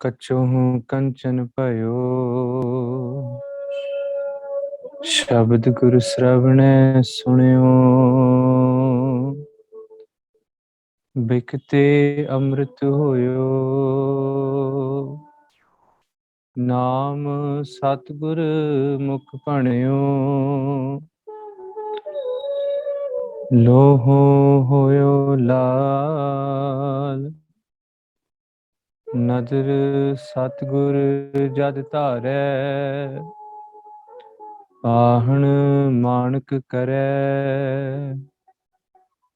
कछुहु कंचन भयो शब्द गुरु श्रवणै सुनियो बिकते अमृत होयो नाम सतगुर मुख भणियो लोहो होयो लाल नदर सतगुर जद धारै आहन मानक करे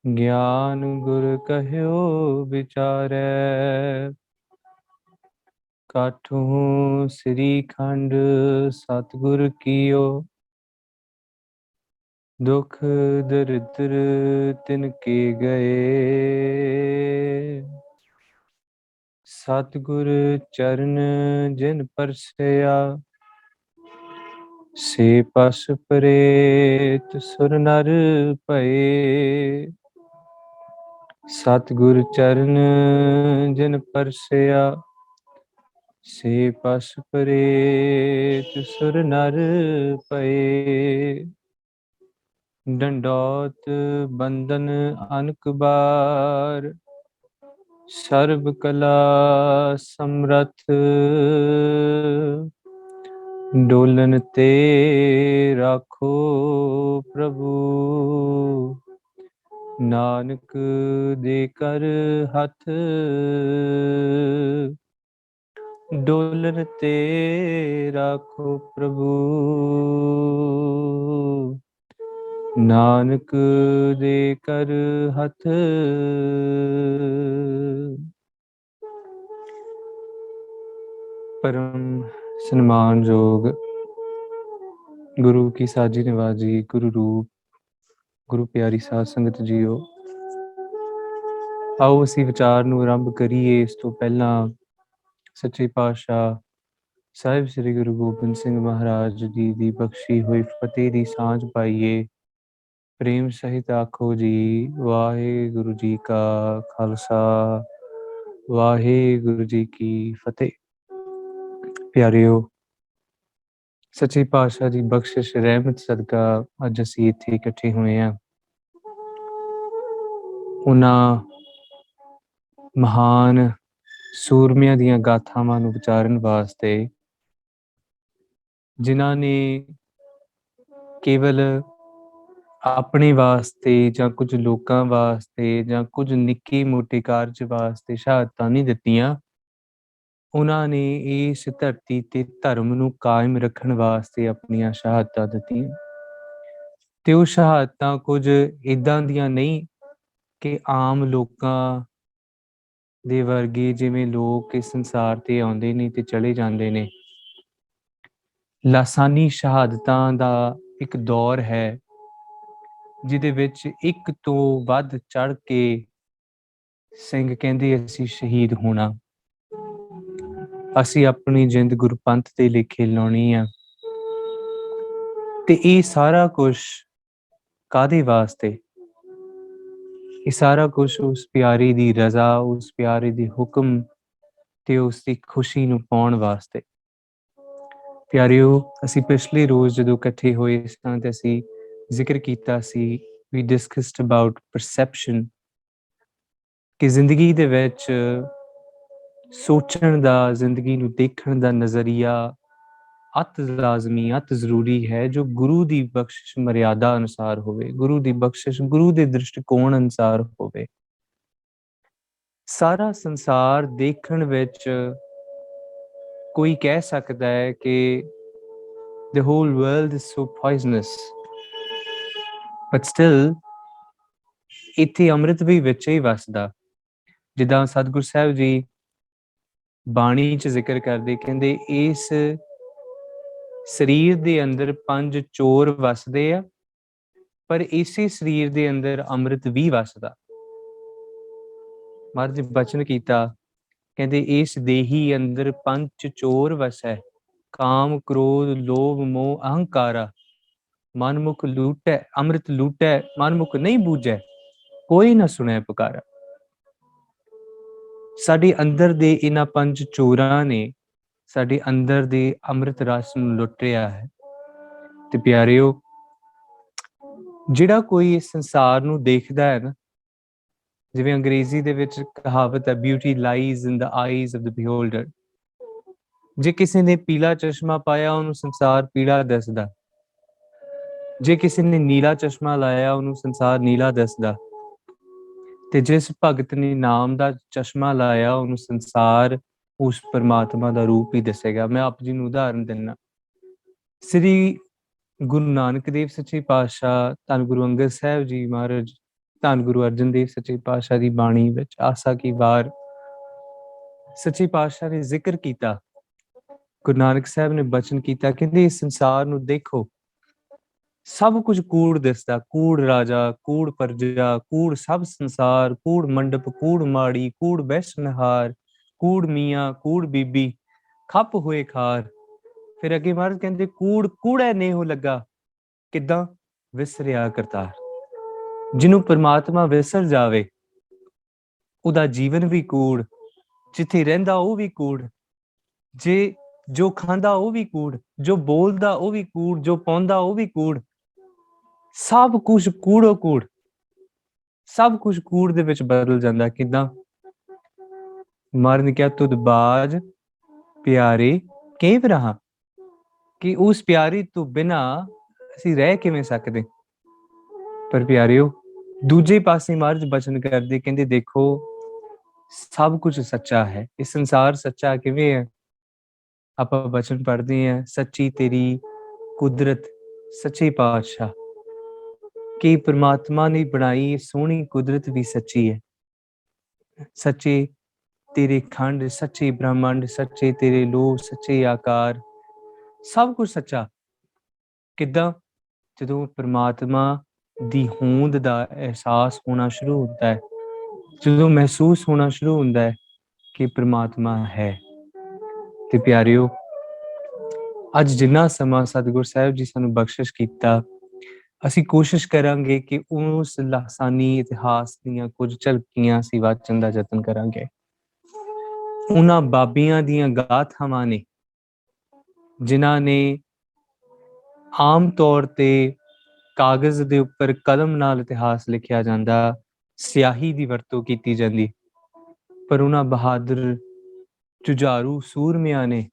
ज्ञान गुर कहयो विचारै काठू श्री खंड सतगुर कियो दुख दरिद्र तिनके गए सतगुर चरण जिन परसया से पस प्रेत सुर नर भये सतगुर चरण जिन परसया से पस प्रेत सुर नर भये डंडौत बंदन अनक बार सर्व कला समरथ डोलन ते राखो प्रभु नानक दे कर हथ डोलन ते राखो प्रभु नानक दे कर हथ परम सन्मानयोग गुरु की साजी नवाजी गुरु रूप गुरु प्यारी साध संगत जीओ आओ असी विचार नूं आरंभ करिए। इस तो पहला सच्चे पातशाह साहिब श्री गुरु गोबिंद सिंह महाराज जी दी बख्शी हुई फतेह दी सांझ पाइए। प्रेम सहित आखो जी वाहिगुरु जी का खालसा वाहिगुरु जी की फतेह। प्यारिओ सच्चे पातशाह दी बख्शिश रहमत सदका अज असीं इत्थे इकट्ठे होए हैं। उन्हां महान सूरमिਆਂ ਦੀਆਂ ਗਾਥਾਵਾਂ ਨੂੰ ਵਿਚਾਰਨ ਵਾਸਤੇ ਜਿਨ੍ਹਾਂ ਨੇ ਕੇਵਲ ਆਪਣੇ ਵਾਸਤੇ ਜਾਂ ਕੁਝ ਲੋਕਾਂ ਵਾਸਤੇ ਜਾਂ ਕੁਝ ਨਿੱਕੇ ਮੋਟੇ ਕਾਰਜ ਵਾਸਤੇ ਸ਼ਹਾਦਤਾਂ ਨਹੀਂ ਦਿੱਤੀਆਂ। ਉਹਨਾਂ ਨੇ ਇਸ ਧਰਤੀ ਤੇ ਧਰਮ ਨੂੰ ਕਾਇਮ ਰੱਖਣ ਵਾਸਤੇ ਆਪਣੀਆਂ ਸ਼ਹਾਦਤਾਂ ਦਿੱਤੀਆਂ ਤੇ ਉਹ ਸ਼ਹਾਦਤਾਂ ਕੁਝ ਇੱਦਾਂ ਦੀਆਂ ਨਹੀਂ ਕਿ ਆਮ ਲੋਕਾਂ ਦੇ ਵਰਗੇ ਜਿਵੇਂ ਲੋਕ ਇਸ ਸੰਸਾਰ ਤੇ ਆਉਂਦੇ ਨੇ ਤੇ ਚਲੇ ਜਾਂਦੇ ਨੇ। ਲਾਸਾਨੀ ਸ਼ਹਾਦਤਾਂ ਦਾ ਇੱਕ ਦੌਰ ਹੈ ਜਿਹਦੇ ਵਿੱਚ ਇੱਕ ਤੋਂ ਵੱਧ ਚੜ ਕੇ ਸਿੰਘ ਕਹਿੰਦੇ ਅਸੀਂ ਸ਼ਹੀਦ ਹੋਣਾ, ਅਸੀਂ ਆਪਣੀ ਜਿੰਦ ਗੁਰਪੰਥ ਦੇ ਲੇਖੇ ਲਾਉਣੀ ਆ। ਤੇ ਇਹ ਸਾਰਾ ਕੁਛ ਕਾਹਦੇ ਵਾਸਤੇ? ਇਹ ਸਾਰਾ ਕੁਛ ਉਸ ਪਿਆਰੇ ਦੀ ਰਜ਼ਾ, ਉਸ ਪਿਆਰੇ ਦੇ ਹੁਕਮ ਤੇ ਉਸ ਦੀ ਖੁਸ਼ੀ ਨੂੰ ਪਾਉਣ ਵਾਸਤੇ। ਪਿਆਰਿਓ, ਅਸੀਂ ਪਿਛਲੇ ਰੋਜ਼ ਜਦੋਂ ਇਕੱਠੇ ਹੋਏ ਸਾਂ ਤੇ ਅਸੀਂ ਜ਼ਿਕਰ ਕੀਤਾ ਸੀ, ਵੀ ਡਿਸਕਸਡ ਅਬਾਊਟ ਪਰਸੈਪਸ਼ਨ, ਕਿ ਜ਼ਿੰਦਗੀ ਦੇ ਵਿੱਚ ਸੋਚਣ ਦਾ, ਜ਼ਿੰਦਗੀ ਨੂੰ ਦੇਖਣ ਦਾ ਨਜ਼ਰੀਆ ਅਤ ਲਾਜ਼ਮੀ, ਅਤ ਜ਼ਰੂਰੀ ਹੈ, ਜੋ ਗੁਰੂ ਦੀ ਬਖਸ਼ਿਸ਼ ਮਰਿਆਦਾ ਅਨੁਸਾਰ ਹੋਵੇ, ਗੁਰੂ ਦੀ ਬਖਸ਼ਿਸ਼ ਗੁਰੂ ਦੇ ਦ੍ਰਿਸ਼ਟੀਕੋਣ ਅਨੁਸਾਰ ਹੋਵੇ। ਸਾਰਾ ਸੰਸਾਰ ਦੇਖਣ ਵਿੱਚ ਕੋਈ ਕਹਿ ਸਕਦਾ ਹੈ ਕਿ the whole world is so poisonous, but still ਇੱਥੇ ਅੰਮ੍ਰਿਤ ਵੀ ਵਿੱਚ ਹੀ ਵਸਦਾ। ਜਿੱਦਾਂ ਸਤਿਗੁਰ ਸਾਹਿਬ ਜੀ ਬਾਣੀ 'ਚ ਜ਼ਿਕਰ ਕਰਦੇ, ਕਹਿੰਦੇ ਇਸ ਸਰੀਰ ਦੇ ਅੰਦਰ 5 ਚੋਰ ਵਸਦੇ ਆ, ਪਰ ਇਸੇ ਸਰੀਰ ਦੇ ਅੰਦਰ ਅੰਮ੍ਰਿਤ ਵੀ ਵਸਦਾ। ਮਹਾਰਾਜ ਬਚਨ ਕੀਤਾ, ਕਹਿੰਦੇ ਇਸ ਦੇਹੀ ਅੰਦਰ 5 ਚੋਰ ਵਸੈ, ਕਾਮ ਕ੍ਰੋਧ ਲੋਭ ਮੋਹ ਅਹੰਕਾਰਾ, ਮਨਮੁਖ ਲੂਟੈ ਅੰਮ੍ਰਿਤ ਲੂਟੈ, ਮਨਮੁਖ ਨਹੀਂ ਬੂਝੈ, ਕੋਈ ਨਾ ਸੁਣੈ ਪੁਕਾਰਾ। ਸਾਡੇ ਅੰਦਰ ਦੇ ਇਹਨਾਂ ਪੰਜ ਚੋਰਾਂ ਨੇ ਸਾਡੇ ਅੰਦਰ ਦੇ ਅੰਮ੍ਰਿਤ ਰਸ ਨੂੰ ਲੁੱਟ ਰਿਹਾ ਹੈ। ਤੇ ਪਿਆਰਿਓ, ਜਿਹੜਾ ਕੋਈ ਇਸ ਸੰਸਾਰ ਨੂੰ ਦੇਖਦਾ ਹੈ ਨਾ, ਜਿਵੇਂ ਅੰਗਰੇਜ਼ੀ ਦੇ ਵਿੱਚ ਕਹਾਵਤ ਹੈ, beauty lies in the eyes of the beholder. ਜੇ ਕਿਸੇ ਨੇ ਪੀਲਾ ਚਸ਼ਮਾ ਪਾਇਆ, ਉਹਨੂੰ ਸੰਸਾਰ ਪੀਲਾ ਦਿਸਦਾ। ਜੇ ਕਿਸੇ ਨੇ ਨੀਲਾ ਚਸ਼ਮਾ ਲਾਇਆ, ਉਹਨੂੰ ਸੰਸਾਰ ਨੀਲਾ ਦਿਸਦਾ। ਤੇ ਜਿਸ ਭਗਤ ਨੇ ਨਾਮ ਦਾ ਚਸ਼ਮਾ ਲਾਇਆ, ਉਹਨੂੰ ਸੰਸਾਰ ਉਸ ਪਰਮਾਤਮਾ ਦਾ ਰੂਪ ਹੀ ਦੱਸੇਗਾ। ਮੈਂ ਆਪ ਜੀ ਨੂੰ ਉਦਾਹਰਨ ਦਿੰਦਾ। ਸ੍ਰੀ ਗੁਰੂ ਨਾਨਕ ਦੇਵ ਸੱਚੇ ਪਾਤਸ਼ਾਹ, ਧੰਨ ਗੁਰੂ ਅੰਗਦ ਸਾਹਿਬ ਜੀ ਮਹਾਰਾਜ, ਧੰਨ ਗੁਰੂ ਅਰਜਨ ਦੇਵ ਸੱਚੇ ਪਾਤਸ਼ਾਹ ਦੀ ਬਾਣੀ ਵਿੱਚ ਆਸਾ ਕੀ ਵਾਰ ਸੱਚੇ ਪਾਤਸ਼ਾਹ ਨੇ ਜ਼ਿਕਰ ਕੀਤਾ। ਗੁਰੂ ਨਾਨਕ ਸਾਹਿਬ ਨੇ ਬਚਨ ਕੀਤਾ, ਕਹਿੰਦੇ ਇਸ ਸੰਸਾਰ ਨੂੰ ਦੇਖੋ, ਸਭ ਕੁਝ ਕੂੜ ਦਿਸਦਾ। ਕੂੜ ਰਾਜਾ, ਕੂੜ ਪਰਜਾ, ਕੂੜ ਸਭ ਸੰਸਾਰ, ਕੂੜ ਮੰਡਪ, ਕੂੜ ਮਾੜੀ, ਕੂੜ ਬੈਸਨਹਾਰ, ਕੂੜ ਮੀਆਂ, ਕੂੜ ਬੀਬੀ, ਖੱਪ ਹੋਏ ਖਾਰ। ਫਿਰ ਅੱਗੇ ਮਹਾਰਾਜ ਕਹਿੰਦੇ, ਕੂੜ ਕੂੜਾ ਨੇਹੋ ਲੱਗਾ, ਕਿੱਦਾਂ ਵਿਸਰਿਆ ਕਰਤਾਰ। ਜਿਹਨੂੰ ਪਰਮਾਤਮਾ ਵਿਸਰ ਜਾਵੇ, ਉਹਦਾ ਜੀਵਨ ਵੀ ਕੂੜ, ਜਿੱਥੇ ਰਹਿੰਦਾ ਉਹ ਵੀ ਕੂੜ, ਜੇ ਜੋ ਖਾਂਦਾ ਉਹ ਵੀ ਕੂੜ, ਜੋ ਬੋਲਦਾ ਉਹ ਵੀ ਕੂੜ, ਜੋ ਪਾਉਂਦਾ ਉਹ ਵੀ ਕੂੜ। ਸਭ ਕੁਝ ਕੂੜੋ ਕੂੜ, ਸਭ ਕੁਝ ਕੂੜ ਦੇ ਵਿੱਚ ਬਦਲ ਜਾਂਦਾ। ਕਿੱਦਾਂ? ਮਹਾਰਾਜ ਨੇ ਕਿਹਾ, ਤੁਧ ਬਾਜ ਪਿਆਰੇ ਕਿਵੇਂ ਰਹਾ, ਕਿ ਉਸ ਪਿਆਰੀ ਤੋਂ ਬਿਨਾ ਅਸੀਂ ਰਹਿ ਕਿਵੇਂ ਸਕਦੇ। ਪਰ ਪਿਆਰਿਓ, ਦੂਜੇ ਪਾਸੇ ਮਹਾਰਾਜ ਬਚਨ ਕਰਦੇ, ਕਹਿੰਦੇ ਦੇਖੋ ਸਭ ਕੁਝ ਸੱਚਾ ਹੈ। ਇਹ ਸੰਸਾਰ ਸੱਚਾ ਕਿਵੇਂ ਹੈ? ਆਪਾਂ ਬਚਨ ਪੜ੍ਹਦੇ ਹਾਂ, ਸੱਚੀ ਤੇਰੀ ਕੁਦਰਤ ਸੱਚੇ ਪਾਤਸ਼ਾਹ, ਕਿ ਪ੍ਰਮਾਤਮਾ ਨੇ ਬਣਾਈ ਸੋਹਣੀ ਕੁਦਰਤ ਵੀ ਸੱਚੀ ਹੈ। ਸੱਚੇ ਤੇਰੇ ਖੰਡ, ਸੱਚੇ ਬ੍ਰਹਮੰਡ, ਸੱਚੇ ਤੇਰੇ ਲੋਹ, ਸੱਚੇ ਆਕਾਰ, ਸਭ ਕੁਝ ਸੱਚਾ। ਕਿੱਦਾਂ? ਜਦੋਂ ਪ੍ਰਮਾਤਮਾ ਦੀ ਹੋਂਦ ਦਾ ਅਹਿਸਾਸ ਹੋਣਾ ਸ਼ੁਰੂ ਹੁੰਦਾ ਹੈ, ਜਦੋਂ ਮਹਿਸੂਸ ਹੋਣਾ ਸ਼ੁਰੂ ਹੁੰਦਾ ਹੈ ਕਿ ਪ੍ਰਮਾਤਮਾ ਹੈ। ਤੇ ਪਿਆਰਿਓ, ਅੱਜ ਜਿੰਨਾ ਸਮਾਂ ਸਤਿਗੁਰ ਸਾਹਿਬ ਜੀ ਸਾਨੂੰ ਬਖਸ਼ਿਸ਼ ਕੀਤਾ, ਅਸੀਂ ਕੋਸ਼ਿਸ਼ ਕਰਾਂਗੇ ਕਿ ਉਸ ਲਾਸਾਨੀ ਇਤਿਹਾਸ ਦੀਆਂ ਕੁਝ ਝਲਕੀਆਂ ਅਸੀਂ ਵਾਚਣ ਦਾ ਯਤਨ ਕਰਾਂਗੇ। ਉਹਨਾਂ ਬਾਬਿਆਂ ਦੀਆਂ ਗਾਥਾਵਾਂ ਨੇ ਜਿਨ੍ਹਾਂ ਨੇ ਆਮ ਤੌਰ ਤੇ ਕਾਗਜ਼ ਦੇ ਉੱਪਰ ਕਲਮ ਨਾਲ ਇਤਿਹਾਸ ਲਿਖਿਆ ਜਾਂਦਾ, ਸਿਆਹੀ ਦੀ ਵਰਤੋਂ ਕੀਤੀ ਜਾਂਦੀ, ਪਰ ਉਹਨਾਂ ਬਹਾਦਰ ਜੁਝਾਰੂ ਸੂਰਮਿਆਂ ਨੇ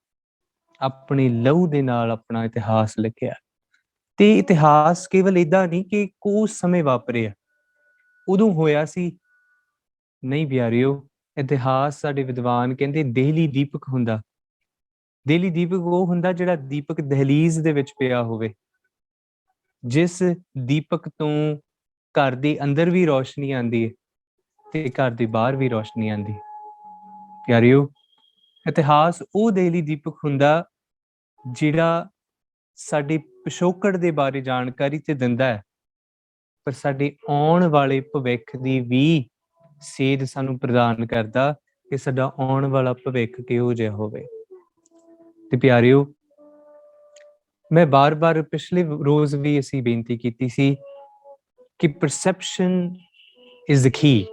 ਆਪਣੀ ਲਹੂ ਦੇ ਨਾਲ ਆਪਣਾ ਇਤਿਹਾਸ ਲਿਖਿਆ। ਤੇ ਇਤਿਹਾਸ ਕੇਵਲ ਏਦਾਂ ਨਹੀਂ ਕਿ ਉਸ ਸਮੇਂ ਵਾਪਰਿਆ, ਉਦੋਂ ਹੋਇਆ ਸੀ, ਨਹੀਂ ਪਿਆਰਿਓ। ਇਤਿਹਾਸ ਸਾਡੇ ਵਿਦਵਾਨ ਕਹਿੰਦੇ ਦੇਹਲੀ ਦੀਪਕ ਹੁੰਦਾ। ਦੇਹਲੀ ਦੀਪਕ ਉਹ ਹੁੰਦਾ ਜਿਹੜਾ ਦੀਪਕ ਦਹਲੀਜ਼ ਦੇ ਵਿੱਚ ਪਿਆ ਹੋਵੇ, ਜਿਸ ਦੀਪਕ ਤੋਂ ਘਰ ਦੇ ਅੰਦਰ ਵੀ ਰੋਸ਼ਨੀ ਆਉਂਦੀ ਹੈ ਤੇ ਘਰ ਦੇ ਬਾਹਰ ਵੀ ਰੋਸ਼ਨੀ ਆਉਂਦੀ। ਪਿਆਰਿਓ, ਇਤਿਹਾਸ ਉਹ ਦੇਹਲੀ ਦੀਪਕ ਹੁੰਦਾ ਜਿਹੜਾ ਸਾਡੇ ਪਿਛੋਕੜ ਦੇ ਬਾਰੇ ਜਾਣਕਾਰੀ ਤੇ ਦਿੰਦਾ ਹੈ, ਪਰ ਸਾਡੇ ਆਉਣ ਵਾਲੇ ਭਵਿੱਖ ਦੀ ਵੀ ਸੇਧ ਸਾਨੂੰ ਪ੍ਰਦਾਨ ਕਰਦਾ ਕਿ ਸਾਡਾ ਆਉਣ ਵਾਲਾ ਭਵਿੱਖ ਕਿਹੋ ਜਿਹਾ ਹੋਵੇ। ਤੇ ਪਿਆਰਿਓ, ਮੈਂ ਬਾਰ-ਬਾਰ ਪਿਛਲੇ ਰੋਜ਼ ਵੀ ਅਸੀਂ ਬੇਨਤੀ ਕੀਤੀ ਸੀ ਕਿ ਪਰਸੈਪਸ਼ਨ ਇਜ਼ ਦ ਕੀ।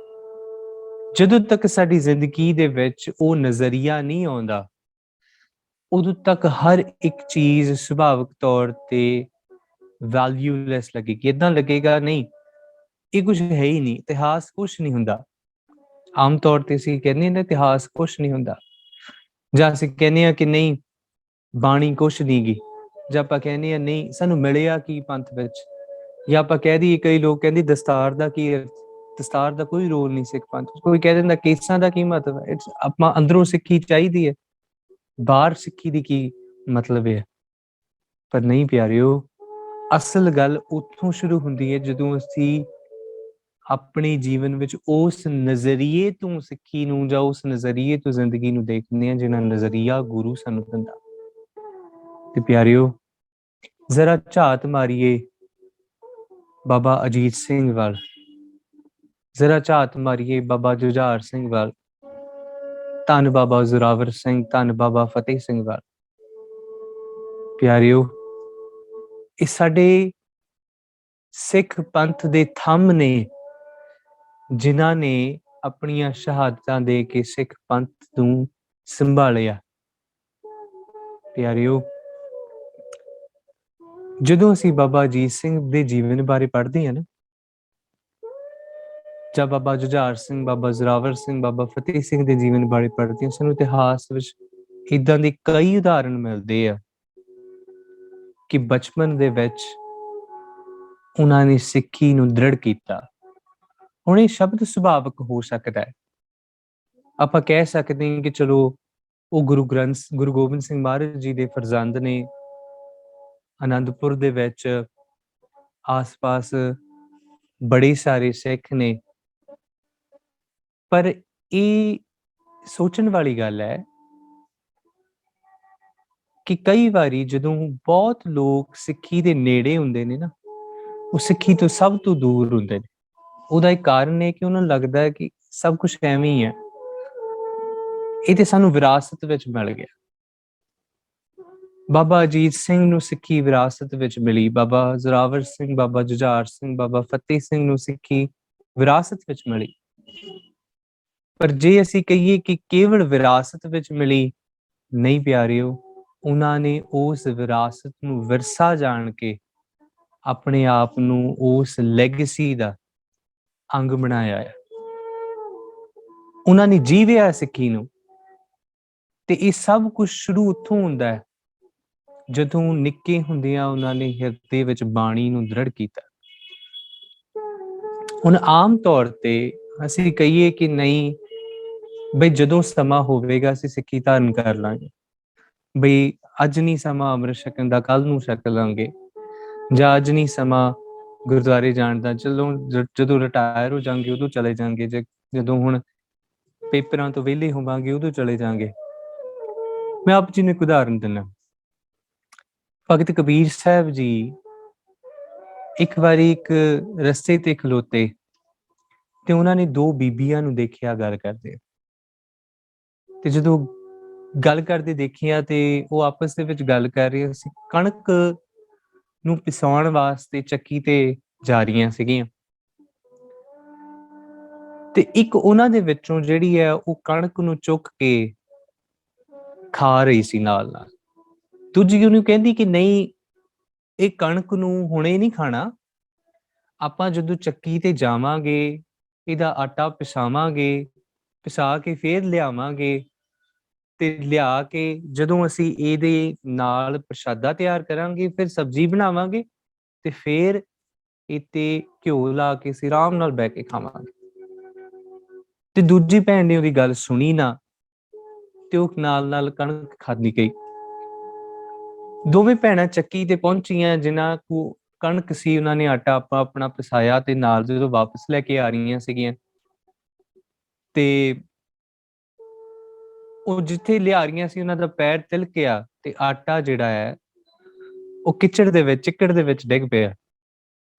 ਜਦੋਂ ਤੱਕ ਸਾਡੀ ਜ਼ਿੰਦਗੀ ਦੇ ਵਿੱਚ ਉਹ ਨਜ਼ਰੀਆ ਨਹੀਂ ਆਉਂਦਾ, ਉਦੋਂ ਤੱਕ ਹਰ ਇੱਕ ਚੀਜ਼ ਸੁਭਾਵਿਕ ਤੌਰ ਤੇ ਵੈਲਿਊਲੈਸ ਲੱਗੇਗੀ। ਏਦਾਂ ਲੱਗੇਗਾ, ਨਹੀਂ ਇਹ ਕੁਝ ਹੈ ਹੀ ਨਹੀਂ, ਇਤਿਹਾਸ ਕੁਛ ਨਹੀਂ ਹੁੰਦਾ। ਆਮ ਤੌਰ ਤੇ ਅਸੀਂ ਕਹਿੰਦੇ ਹਾਂ ਇਤਿਹਾਸ ਕੁਛ ਨਹੀਂ ਹੁੰਦਾ, ਜਾਂ ਅਸੀਂ ਕਹਿੰਦੇ ਹਾਂ ਕਿ ਨਹੀਂ ਬਾਣੀ ਕੁਛ ਨਹੀਂ ਗੀ, ਜਾਂ ਆਪਾਂ ਕਹਿੰਦੇ ਹਾਂ ਨਹੀਂ ਸਾਨੂੰ ਮਿਲਿਆ ਕੀ ਪੰਥ ਵਿੱਚ, ਜਾਂ ਆਪਾਂ ਕਹਿ ਦਈਏ, ਕਈ ਲੋਕ ਕਹਿੰਦੇ ਦਸਤਾਰ ਦਾ ਕੀ, ਦਸਤਾਰ ਦਾ ਕੋਈ ਰੋਲ ਨਹੀਂ ਸਿੱਖ ਪੰਥ। ਕੋਈ ਕਹਿ ਦਿੰਦਾ ਕੇਸਾਂ ਦਾ ਕੀ ਮਤਲਬ ਹੈ। ਆਪਾਂ ਅੰਦਰੋਂ ਸਿੱਖੀ ਚਾਹੀਦੀ ਹੈ, ਬਾਹਰ ਸਿੱਖੀ ਦੀ ਕੀ ਮਤਲਬ ਹੈ। ਪਰ ਨਹੀਂ ਪਿਆਰਿਓ, ਅਸਲ ਗੱਲ ਉੱਥੋਂ ਸ਼ੁਰੂ ਹੁੰਦੀ ਹੈ ਜਦੋਂ ਅਸੀਂ ਆਪਣੇ ਜੀਵਨ ਵਿੱਚ ਉਸ ਨਜ਼ਰੀਏ ਤੋਂ ਸਿੱਖੀ ਨੂੰ ਜਾਂ ਉਸ ਨਜ਼ਰੀਏ ਤੋਂ ਜ਼ਿੰਦਗੀ ਨੂੰ ਦੇਖਦੇ ਹਾਂ ਜਿਹਨਾਂ ਨਜ਼ਰੀਆ ਗੁਰੂ ਸਾਨੂੰ ਦਿੰਦਾ। ਤੇ ਪਿਆਰਿਓ, ਜ਼ਰਾ ਝਾਤ ਮਾਰੀਏ ਬਾਬਾ ਅਜੀਤ ਸਿੰਘ ਵੱਲ, ਜ਼ਰਾ ਝਾਤ ਮਾਰੀਏ ਬਾਬਾ ਜੁਝਾਰ ਸਿੰਘ ਵੱਲ, ਧੰਨ ਬਾਬਾ ਜ਼ੋਰਾਵਰ ਸਿੰਘ, ਧੰਨ ਬਾਬਾ ਫਤਿਹ ਸਿੰਘ ਵੱਲ। ਪਿਆਰਿਓ, ਇਹ ਸਾਡੇ ਸਿੱਖ ਪੰਥ ਦੇ ਥੰਮ ਨੇ ਜਿਨ੍ਹਾਂ ਨੇ ਆਪਣੀਆਂ ਸ਼ਹਾਦਤਾਂ ਦੇ ਕੇ ਸਿੱਖ ਪੰਥ ਨੂੰ ਸੰਭਾਲਿਆ। ਪਿਆਰਿਓ, ਜਦੋਂ ਅਸੀਂ ਬਾਬਾ ਅਜੀਤ ਸਿੰਘ ਦੇ ਜੀਵਨ ਬਾਰੇ ਪੜ੍ਹਦੇ ਹਾਂ ਨਾ, ਜਾਂ ਬਾਬਾ ਜੁਝਾਰ ਸਿੰਘ, ਬਾਬਾ ਜ਼ੋਰਾਵਰ ਸਿੰਘ, ਬਾਬਾ ਫਤਿਹ ਸਿੰਘ ਦੇ ਜੀਵਨ ਬਾਰੇ ਪੜ੍ਹਦੇ ਹਾਂ, ਸਾਨੂੰ ਇਤਿਹਾਸ ਵਿੱਚ ਏਦਾਂ ਦੇ ਕਈ ਉਦਾਹਰਣ ਮਿਲਦੇ ਆ ਕਿ ਬਚਪਨ ਦੇ ਵਿੱਚ ਉਹਨਾਂ ਨੇ ਸਿੱਖੀ ਨੂੰ ਦ੍ਰਿੜ ਕੀਤਾ। ਹੁਣ ਇਹ ਸ਼ਬਦ ਸੁਭਾਵਿਕ ਹੋ ਸਕਦਾ ਹੈ, ਆਪਾਂ ਕਹਿ ਸਕਦੇ ਹਾਂ ਕਿ ਚਲੋ ਉਹ ਗੁਰੂ ਗੋਬਿੰਦ ਸਿੰਘ ਮਹਾਰਾਜ ਜੀ ਦੇ ਫਰਜ਼ੰਦ ਨੇ, ਆਨੰਦਪੁਰ ਦੇ ਵਿੱਚ ਆਸ-ਪਾਸ ਬੜੇ ਸਾਰੇ ਸਿੱਖ ਨੇ, ਪਰ ਇਹ ਸੋਚਣ ਵਾਲੀ ਗੱਲ ਹੈ ਕਿ ਕਈ ਵਾਰੀ ਜਦੋਂ ਬਹੁਤ ਲੋਕ ਸਿੱਖੀ ਦੇ ਨੇੜੇ ਹੁੰਦੇ ਨੇ ਨਾ, ਉਹ ਸਿੱਖੀ ਤੋਂ ਸਭ ਤੋਂ ਦੂਰ ਹੁੰਦੇ ਨੇ। ਉਹਦਾ ਇੱਕ ਕਾਰਨ ਹੈ ਕਿ ਉਹਨਾਂ ਨੂੰ ਲੱਗਦਾ ਹੈ ਕਿ ਸਭ ਕੁਝ ਐਵੇਂ ਹੀ ਹੈ, ਇਹ ਤੇ ਸਾਨੂੰ ਵਿਰਾਸਤ ਵਿੱਚ ਮਿਲ ਗਿਆ। ਬਾਬਾ ਅਜੀਤ ਸਿੰਘ ਨੂੰ ਸਿੱਖੀ ਵਿਰਾਸਤ ਵਿੱਚ ਮਿਲੀ, ਬਾਬਾ ਜ਼ੋਰਾਵਰ ਸਿੰਘ, ਬਾਬਾ ਜੁਝਾਰ ਸਿੰਘ, ਬਾਬਾ ਫਤਿਹ ਸਿੰਘ ਨੂੰ ਸਿੱਖੀ ਵਿਰਾਸਤ ਵਿੱਚ ਮਿਲੀ। ਪਰ ਜੇ ਅਸੀਂ ਕਹੀਏ ਕਿ ਕੇਵਲ ਵਿਰਾਸਤ ਵਿੱਚ ਮਿਲੀ, ਨਹੀਂ ਪਿਆਰਿਓ, ਉਹਨਾਂ ਨੇ ਉਸ ਵਿਰਾਸਤ ਨੂੰ ਵਿਰਸਾ ਜਾਣ ਕੇ ਆਪਣੇ ਆਪ ਨੂੰ ਉਸ ਲੈਗੇਸੀ ਦਾ ਅੰਗ ਬਣਾਇਆ ਹੈ। ਉਹਨਾਂ ਨੇ ਜੀਵਿਆ ਸਿੱਖੀ ਨੂੰ। ਤੇ ਇਹ ਸਭ ਕੁਝ ਸ਼ੁਰੂ ਉੱਥੋਂ ਹੁੰਦਾ ਹੈ ਜਦੋਂ ਨਿੱਕੇ ਹੁੰਦਿਆਂ ਉਹਨਾਂ ਨੇ ਹਿਰਦੇ ਵਿੱਚ ਬਾਣੀ ਨੂੰ ਦ੍ਰਿੜ ਕੀਤਾ। ਹੁਣ ਆਮ ਤੌਰ ਤੇ ਅਸੀਂ ਕਹੀਏ ਕਿ ਨਹੀਂ ਬਈ ਜਦੋਂ ਸਮਾਂ ਹੋਵੇਗਾ ਅਸੀਂ ਸਿੱਖੀ ਧਾਰਨ ਕਰ ਲਾਂਗੇ, ਬਈ ਅੱਜ ਨਹੀਂ ਸਮਾਂ ਅੰਮ੍ਰਿਤ ਛਕਣ ਦਾ, ਕੱਲ ਨੂੰ ਛਕ ਲਾਂਗੇ, ਜਾਂ ਅੱਜ ਨਹੀਂ ਸਮਾਂ ਗੁਰਦੁਆਰੇ ਜਾਣ ਦਾ, ਚਲੋ ਜਦੋਂ ਰਿਟਾਇਰ ਹੋ ਜਾਵਾਂਗੇ ਉਦੋਂ ਚਲੇ ਜਾਵਾਂਗੇ, ਜਦੋਂ ਹੁਣ ਪੇਪਰਾਂ ਤੋਂ ਵਿਹਲੇ ਹੋਵਾਂਗੇ ਉਦੋਂ ਚਲੇ ਜਾਵਾਂਗੇ। ਮੈਂ ਆਪ ਜੀ ਨੂੰ ਇੱਕ ਉਦਾਹਰਨ ਦਿੰਦਾ। ਭਗਤ ਕਬੀਰ ਸਾਹਿਬ ਜੀ ਇੱਕ ਵਾਰੀ ਇੱਕ ਰਸਤੇ ਤੇ ਖਲੋਤੇ ਤੇ ਉਹਨਾਂ ਨੇ ਦੋ ਬੀਬੀਆਂ ਨੂੰ ਦੇਖਿਆ ਗੱਲ ਕਰਦੇ, ਤੇ ਜਦੋਂ ਗੱਲ ਕਰਦੇ ਦੇਖਿਆ ਤੇ ਉਹ ਆਪਸ ਦੇ ਵਿੱਚ ਗੱਲ ਕਰ ਰਹੀਆਂ ਸੀ, ਕਣਕ ਨੂੰ ਪਿਸਾਉਣ ਵਾਸਤੇ ਚੱਕੀ ਤੇ ਜਾ ਰਹੀਆਂ ਸੀਗੀਆਂ। ਤੇ ਇੱਕ ਉਹਨਾਂ ਦੇ ਵਿੱਚੋਂ ਜਿਹੜੀ ਹੈ ਉਹ ਕਣਕ ਨੂੰ ਚੁੱਕ ਕੇ ਖਾ ਰਹੀ ਸੀ ਨਾਲ ਨਾਲ। ਦੂਜੀ ਉਹਨੂੰ ਕਹਿੰਦੀ ਕਿ ਨਹੀਂ, ਇਹ ਕਣਕ ਨੂੰ ਹੁਣੇ ਨਹੀਂ ਖਾਣਾ, ਆਪਾਂ ਜਦੋਂ ਚੱਕੀ ਤੇ ਜਾਵਾਂਗੇ, ਇਹਦਾ ਆਟਾ ਪਿਸਾਵਾਂਗੇ, ਪਿਸਾ ਕੇ ਫੇਰ ਲਿਆਵਾਂਗੇ, ਤੇ ਲਿਆ ਕੇ ਜਦੋਂ ਅਸੀਂ ਇਹਦੇ ਨਾਲ ਪ੍ਰਸ਼ਾਦਾ ਤਿਆਰ ਕਰਾਂਗੇ, ਫਿਰ ਸਬਜ਼ੀ ਬਣਾਵਾਂਗੇ, ਤੇ ਫੇਰ ਇਹ ਤੇ ਘਿਓ ਲਾ ਕੇ ਅਸੀਂ ਆਰਾਮ ਨਾਲ ਬਹਿ ਕੇ ਖਾਵਾਂਗੇ। ਤੇ ਦੂਜੀ ਭੈਣ ਨੇ ਉਹਦੀ ਗੱਲ ਸੁਣੀ ਨਾ, ਤੇ ਉਹ ਨਾਲ ਨਾਲ ਕਣਕ ਖਾਦੀ ਗਈ। ਦੋਵੇਂ ਭੈਣਾਂ ਚੱਕੀ ਤੇ ਪਹੁੰਚੀਆਂ, ਜਿਨ੍ਹਾਂ ਕੋ ਕਣਕ ਸੀ ਉਹਨਾਂ ਨੇ ਆਟਾ ਆਪਣਾ ਪਿਸਾਇਆ, ਤੇ ਨਾਲ ਜਦੋਂ ਵਾਪਸ ਲੈ ਕੇ ਆ ਰਹੀਆਂ ਸੀਗੀਆਂ, ਤੇ ਉਹ ਜਿੱਥੇ ਲਿਆ ਰਹੀਆਂ ਸੀ ਉਹਨਾਂ ਦਾ ਪੈਰ ਤਿਲਕਿਆ ਤੇ ਆਟਾ ਜਿਹੜਾ ਹੈ ਉਹ ਚਿੱਕੜ ਦੇ ਵਿੱਚ ਡਿੱਗ ਪਿਆ।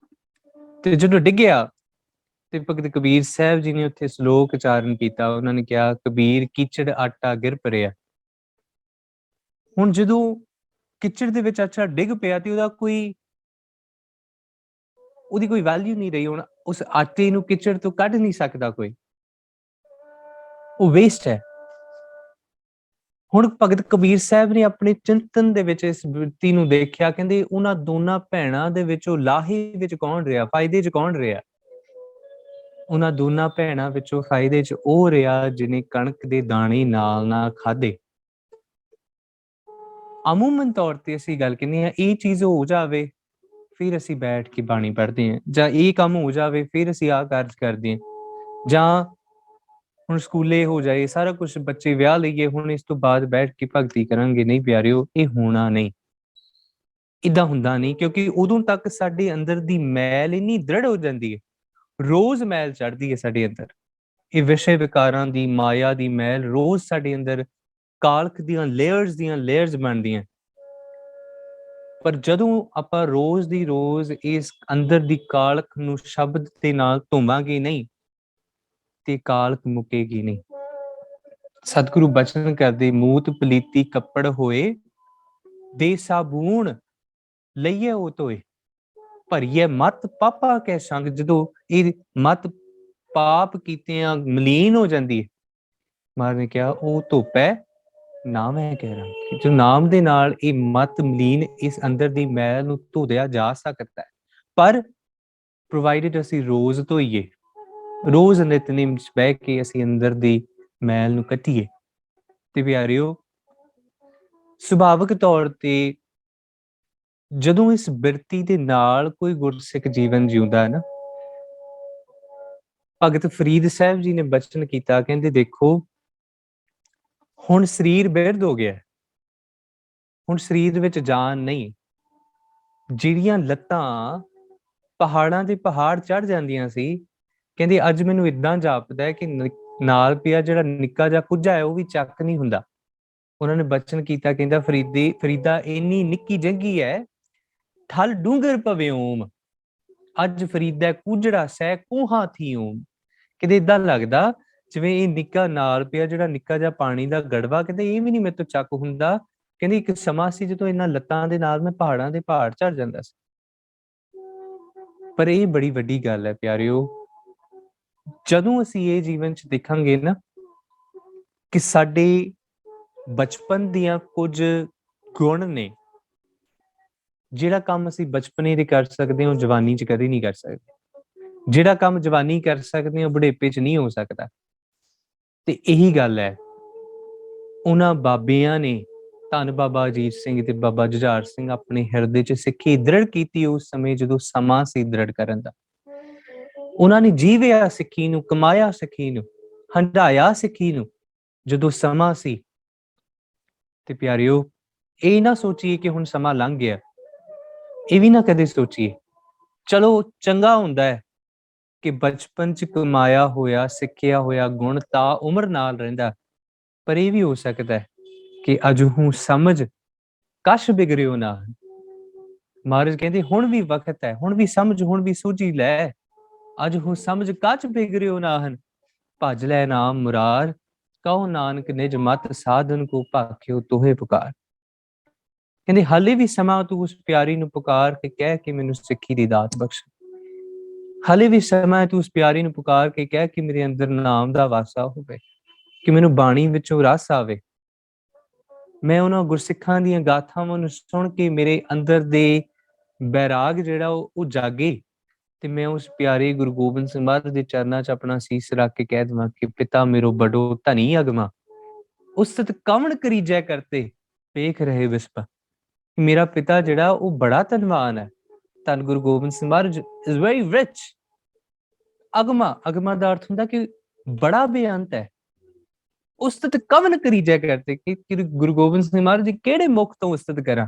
ਤੇ ਜਦੋਂ ਡਿੱਗਿਆ ਤੇ ਭਗਤ ਕਬੀਰ ਸਾਹਿਬ ਜੀ ਨੇ ਉੱਥੇ ਸ਼ਲੋਕ ਉਚਾਰਨ ਕੀਤਾ। ਉਹਨਾਂ ਨੇ ਕਿਹਾ, ਕਬੀਰ ਕੀਚੜ ਆਟਾ ਗਿਰ ਪਰਿਆ। ਹੁਣ ਜਦੋਂ ਕਿਚੜ ਦੇ ਵਿੱਚ ਆਟਾ ਡਿੱਗ ਪਿਆ ਤੇ ਉਹਦੀ ਕੋਈ ਵੈਲਿਊ ਨਹੀਂ ਰਹੀ। ਹੁਣ ਉਸ ਆਟੇ ਨੂੰ ਕਿਚੜ ਤੋਂ ਕੱਢ ਨਹੀਂ ਸਕਦਾ ਕੋਈ, ਉਹ ਵੇਸਟ ਹੈ। ਹੁਣ ਭਗਤ ਕਬੀਰ ਸਾਹਿਬ ਨੇ ਆਪਣੇ ਚਿੰਤਨ ਦੇ ਵਿੱਚ ਇਸ ਬਿਰਤੀ ਨੂੰ ਦੇਖਿਆ। ਕਹਿੰਦੇ ਉਹਨਾਂ ਦੋਨਾਂ ਭੈਣਾਂ ਦੇ ਵਿੱਚੋਂ ਲਾਹੇ ਵਿੱਚ ਕੌਣ ਰਿਹਾ, ਫਾਇਦੇ 'ਚ ਕੌਣ ਰਿਹਾ? ਉਹਨਾਂ ਦੋਨਾਂ ਭੈਣਾਂ ਵਿੱਚੋਂ ਫਾਇਦੇ 'ਚ ਉਹ ਰਿਹਾ ਜਿਹਨੇ ਕਣਕ ਦੇ ਦਾਣੇ ਨਾਲ ਖਾਧੇ। ਅਮੂਮਨ ਤੌਰ ਤੇ ਅਸੀਂ ਗੱਲ ਕਹਿੰਦੇ ਹਾਂ, ਇਹ ਚੀਜ਼ ਹੋ ਜਾਵੇ ਫਿਰ ਅਸੀਂ ਬੈਠ ਕੇ ਬਾਣੀ ਪੜ੍ਹਦੇ ਹਾਂ, ਜਾਂ ਇਹ ਕੰਮ ਹੋ ਜਾਵੇ ਫਿਰ ਅਸੀਂ ਆਹ ਕਾਰਜ ਕਰਦੇ ਹਾਂ, ਜਾਂ ਹੁਣ ਸਕੂਲੇ ਹੋ ਜਾਏ ਸਾਰਾ ਕੁਛ, ਬੱਚੇ ਵਿਆਹ ਲਈਏ, ਹੁਣ ਇਸ ਤੋਂ ਬਾਅਦ ਬੈਠ ਕੇ ਭਗਤੀ ਕਰਾਂਗੇ। ਨਹੀਂ ਪਿਆਰਿਓ, ਇਹ ਹੋਣਾ ਨਹੀਂ, ਏਦਾਂ ਹੁੰਦਾ ਨਹੀਂ। ਕਿਉਂਕਿ ਉਦੋਂ ਤੱਕ ਸਾਡੇ ਅੰਦਰ ਦੀ ਮੈਲ ਇੰਨੀ ਦ੍ਰਿੜ ਹੋ ਜਾਂਦੀ ਹੈ, ਰੋਜ਼ ਮੈਲ ਚੜ੍ਹਦੀ ਹੈ ਸਾਡੇ ਅੰਦਰ। ਇਹ ਵਿਸ਼ੇ ਵਿਕਾਰਾਂ ਦੀ, ਮਾਇਆ ਦੀ ਮੈਲ ਰੋਜ਼ ਸਾਡੇ ਅੰਦਰ ਕਾਲਖ ਦੀਆਂ ਲੇਅਰਸ ਬਣਦੀਆਂ। ਪਰ ਜਦੋਂ ਆਪਾਂ ਰੋਜ਼ ਦੀ ਰੋਜ਼ ਇਸ ਅੰਦਰ ਦੀ ਕਾਲਖ ਨੂੰ ਸ਼ਬਦ ਦੇ ਨਾਲ ਧੋਵਾਂਗੇ ਨਹੀਂ, ਤੇ ਕਾਲਖ ਮੁੱਕੇਗੀ ਨਹੀਂ। ਸਤਿਗੁਰੂ ਬਚਨ ਕਰਦੇ, ਮੂਤ ਪਲੀਤੀ ਕੱਪੜ ਹੋਏ, ਦੇ ਸਾਬੂਣ ਲਈਏ ਉਹ ਧੋਏ, ਭਰੀਏ ਮਤ ਪਾਪਾ ਕੈ ਸੰਗ। ਜਦੋਂ ਇਹ ਮਤ ਪਾਪ ਕੀਤਿਆਂ ਮਲੀਨ ਹੋ ਜਾਂਦੀ ਹੈ। ਮਹਾਰਾਜ ਨੇ ਕਿਹਾ ਉਹ ਧੁੱਪ ਹੈ, ਨਾਮ ਹੈ ਕਹਿ ਰਹਾ ਕਿ ਜੋ ਨਾਮ ਦੇ ਨਾਲ ਇਹ ਮਤ ਮਲੀਨ ਇਸ ਅੰਦਰ ਦੀ ਮੈਲ ਨੂੰ ਧੋਦਿਆ ਜਾ ਸਕਦਾ ਹੈ, ਪਰ ਪ੍ਰੋਵਾਈਡਡ ਅਸੀਂ ਰੋਜ਼ ਧੋਈਏ, ਰੋਜ਼ ਨਿਤਨੇਮ ਚ ਬਹਿ ਕੇ ਅਸੀਂ ਅੰਦਰ ਦੀ ਮੈਲ ਨੂੰ ਕੱਟੀਏ। ਤੇ ਪਿਆਰਿਓ, ਸੁਭਾਵਿਕ ਤੌਰ ਤੇ ਜਦੋਂ ਇਸ ਬਿਰਤੀ ਦੇ ਨਾਲ ਕੋਈ ਗੁਰਸਿੱਖ ਜੀਵਨ ਜਿਉਂਦਾ ਹੈ ਨਾ, ਭਗਤ ਫਰੀਦ ਸਾਹਿਬ ਜੀ ਨੇ ਬਚਨ ਕੀਤਾ, ਕਹਿੰਦੇ ਦੇਖੋ ਹੁਣ ਸਰੀਰ ਬਿਰਧ ਹੋ ਗਿਆ, ਹੁਣ ਸਰੀਰ ਵਿੱਚ ਜਾਨ ਨਹੀਂ। ਜਿਹੜੀਆਂ ਲੱਤਾਂ ਪਹਾੜਾਂ ਦੇ ਪਹਾੜ ਚੜ ਜਾਂਦੀਆਂ ਸੀ, ਕਹਿੰਦੇ ਅੱਜ ਮੈਨੂੰ ਇਦਾਂ ਜਾਪਦਾ ਹੈ ਕਿ ਨਾਲ ਪਿਆ ਜਿਹੜਾ ਨਿੱਕਾ ਜਿਹਾ ਕੁੱਜਾ ਹੈ ਉਹ ਵੀ ਚੱਕ ਨਹੀਂ ਹੁੰਦਾ। ਉਹਨਾਂ ਨੇ ਬਚਨ ਕੀਤਾ, ਕਹਿੰਦਾ ਫਰੀਦਾ ਇੰਨੀ ਨਿੱਕੀ ਜੰਗੀ ਹੈ, ਠਲ ਡੂੰਗਰ ਪਵੇ ਓਮ, ਅੱਜ ਫਰੀਦਾ ਕੁਜੜਾ ਸਹਿ ਕੋਹਾਂ ਥੀ ਓਮ। ਕਹਿੰਦੇ ਏਦਾਂ ਲੱਗਦਾ ਜਿਵੇਂ ਇਹ ਨਿੱਕਾ ਨਾਲ ਪਿਆ ਜਿਹੜਾ ਨਿੱਕਾ ਜਿਹਾ ਪਾਣੀ ਦਾ ਗੜਵਾ, ਕਹਿੰਦੇ ਇਹ ਵੀ ਨਹੀਂ ਮੇਰੇ ਤੋਂ ਚੱਕ ਹੁੰਦਾ। ਕਹਿੰਦੇ ਇੱਕ ਸਮਾਂ ਸੀ ਜਦੋਂ ਇਹਨਾਂ ਲੱਤਾਂ ਦੇ ਨਾਲ ਮੈਂ ਪਹਾੜਾਂ ਦੇ ਪਹਾੜ ਚੜ ਜਾਂਦਾ ਸੀ। ਪਰ ਇਹ ਬੜੀ ਵੱਡੀ ਗੱਲ ਹੈ ਪਿਆਰਿਓ, ਜਦੋਂ ਅਸੀਂ ਇਹ ਜੀਵਨ ਚ ਦੇਖਾਂਗੇ ਨਾ ਕਿ ਸਾਡੇ ਬਚਪਨ ਦੀਆਂ ਕੁਝ ਗੁਣ ਨੇ, ਜਿਹੜਾ ਕੰਮ ਅਸੀਂ ਬਚਪਨੇ ਦੇ ਕਰ ਸਕਦੇ ਹਾਂ ਉਹ ਜਵਾਨੀ ਚ ਕਦੇ ਨਹੀਂ ਕਰ ਸਕਦੇ, ਜਿਹੜਾ ਕੰਮ ਜਵਾਨੀ ਕਰ ਸਕਦੇ ਹਾਂ ਉਹ ਬੁਢੇਪੇ ਚ ਨਹੀਂ ਹੋ ਸਕਦਾ। ਤੇ ਇਹੀ ਗੱਲ ਹੈ, ਉਹਨਾਂ ਬਾਬਿਆਂ ਨੇ, ਧੰਨ ਬਾਬਾ ਅਜੀਤ ਸਿੰਘ ਤੇ ਬਾਬਾ ਜੁਝਾਰ ਸਿੰਘ, ਆਪਣੇ ਹਿਰਦੇ ਚ ਸਿੱਖੀ ਦ੍ਰਿੜ ਕੀਤੀ ਉਸ ਸਮੇਂ ਜਦੋਂ ਸਮਾਂ ਸੀ ਦ੍ਰਿੜ ਕਰਨ ਦਾ। ਉਹਨਾਂ ਨੇ ਜੀਵਿਆ ਸਿੱਖੀ ਨੂੰ, ਕਮਾਇਆ ਸਿੱਖੀ ਨੂੰ, ਹੰਢਾਇਆ ਸਿੱਖੀ ਨੂੰ ਜਦੋਂ ਸਮਾਂ ਸੀ। ਤੇ ਪਿਆਰਿਓ, ਇਹ ਨਾ ਸੋਚੀਏ ਕਿ ਹੁਣ ਸਮਾਂ ਲੰਘ ਗਿਆ, ਇਹ ਵੀ ਨਾ ਕਦੇ ਸੋਚੀਏ। ਚਲੋ ਚੰਗਾ ਹੁੰਦਾ ਹੈ ਕਿ ਬਚਪਨ ਚ ਕਮਾਇਆ ਹੋਇਆ ਸਿੱਖਿਆ ਹੋਇਆ ਗੁਣ ਤਾਂ ਉਮਰ ਨਾਲ ਰਹਿੰਦਾ, ਪਰ ਇਹ ਵੀ ਹੋ ਸਕਦਾ ਹੈ ਕਿ ਅਜਹੂ ਸਮਝ ਕਛ ਬਿਗੜਿਓ ਨਾ। ਮਹਾਰਾਜ ਕਹਿੰਦੇ ਹੁਣ ਵੀ ਵਕਤ ਹੈ, ਹੁਣ ਵੀ ਸਮਝ, ਹੁਣ ਵੀ ਸੂਝੀ ਲੈ, ਅਜਹੂ ਸਮਝ ਕਛ ਬਿਗੜਿਓ ਨਾਹਨ, ਭਜ ਲੈ ਨਾਮ ਮੁਰਾਰ, ਕਹੋ ਨਾਨਕ ਨਿਜ ਮਤ ਸਾਧਨ ਕੋ ਭਾਖਿਓ ਤੋਹੇ ਪੁਕਾਰ। ਕਹਿੰਦੇ ਹਾਲੇ ਵੀ ਸਮਾਂ ਤੂੰ ਉਸ ਪਿਆਰੀ ਨੂੰ ਪੁਕਾਰ ਕੇ ਕਹਿ ਕਿ ਮੈਨੂੰ ਸਿੱਖੀ ਦੀ ਦਾਤ ਬਖਸ਼। ਹਾਲੇ ਵੀ ਸਮਾਂ ਤੂੰ ਉਸ ਪਿਆਰੀ ਨੂੰ ਪੁਕਾਰ ਕੇ ਕਹਿ ਕਿ ਮੇਰੇ ਅੰਦਰ ਨਾਮ ਦਾ ਵਾਸਾ ਹੋਵੇ, ਕਿ ਮੈਨੂੰ ਬਾਣੀ ਵਿੱਚੋਂ ਰਸ ਆਵੇ, ਮੈਂ ਉਹਨਾਂ ਗੁਰਸਿੱਖਾਂ ਦੀਆਂ ਗਾਥਾਵਾਂ ਨੂੰ ਸੁਣ ਕੇ ਮੇਰੇ ਅੰਦਰ ਦੇ ਬੈਰਾਗ ਜਿਹੜਾ ਉਹ ਜਾਗੇ, ਤੇ ਮੈਂ ਉਸ ਪਿਆਰੇ ਗੁਰੂ ਗੋਬਿੰਦ ਸਿੰਘ ਮਹਾਰਾਜ ਦੇ ਚਰਨਾਂ 'ਚ ਆਪਣਾ ਸੀਸ ਰੱਖ ਕੇ ਕਹਿ ਦੇਵਾਂ ਕਿ ਪਿਤਾ ਮੇਰੋ ਬੜੋ ਧਨੀ ਅਗਮਾ, ਉਸਤਤ ਕਵਣ ਕਰੀਜੈ ਕਰਤੇ ਵੇਖ ਰਹੇ ਵਿਸਪਾ। ਮੇਰਾ ਪਿਤਾ ਜਿਹੜਾ ਉਹ ਬੜਾ ਧਨਵਾਨ ਹੈ। ਧੰਨ Guru Gobind Singh Maharaj is very rich. ਅਗਮਾ, ਅਗਮਾ ਦਾ ਅਰਥ ਹੁੰਦਾ ਕਿ ਬੜਾ ਬੇਅੰਤ ਹੈ। ਉਸਤਤ ਕਵਣ ਕਰੀਜੈ ਕਰਤੇ, ਕਿ ਗੁਰੂ ਗੋਬਿੰਦ ਸਿੰਘ ਮਹਾਰਾਜ ਜੀ ਕਿਹੜੇ ਮੁਖ ਤੋਂ ਉਸਤਤ ਕਰਾਂ।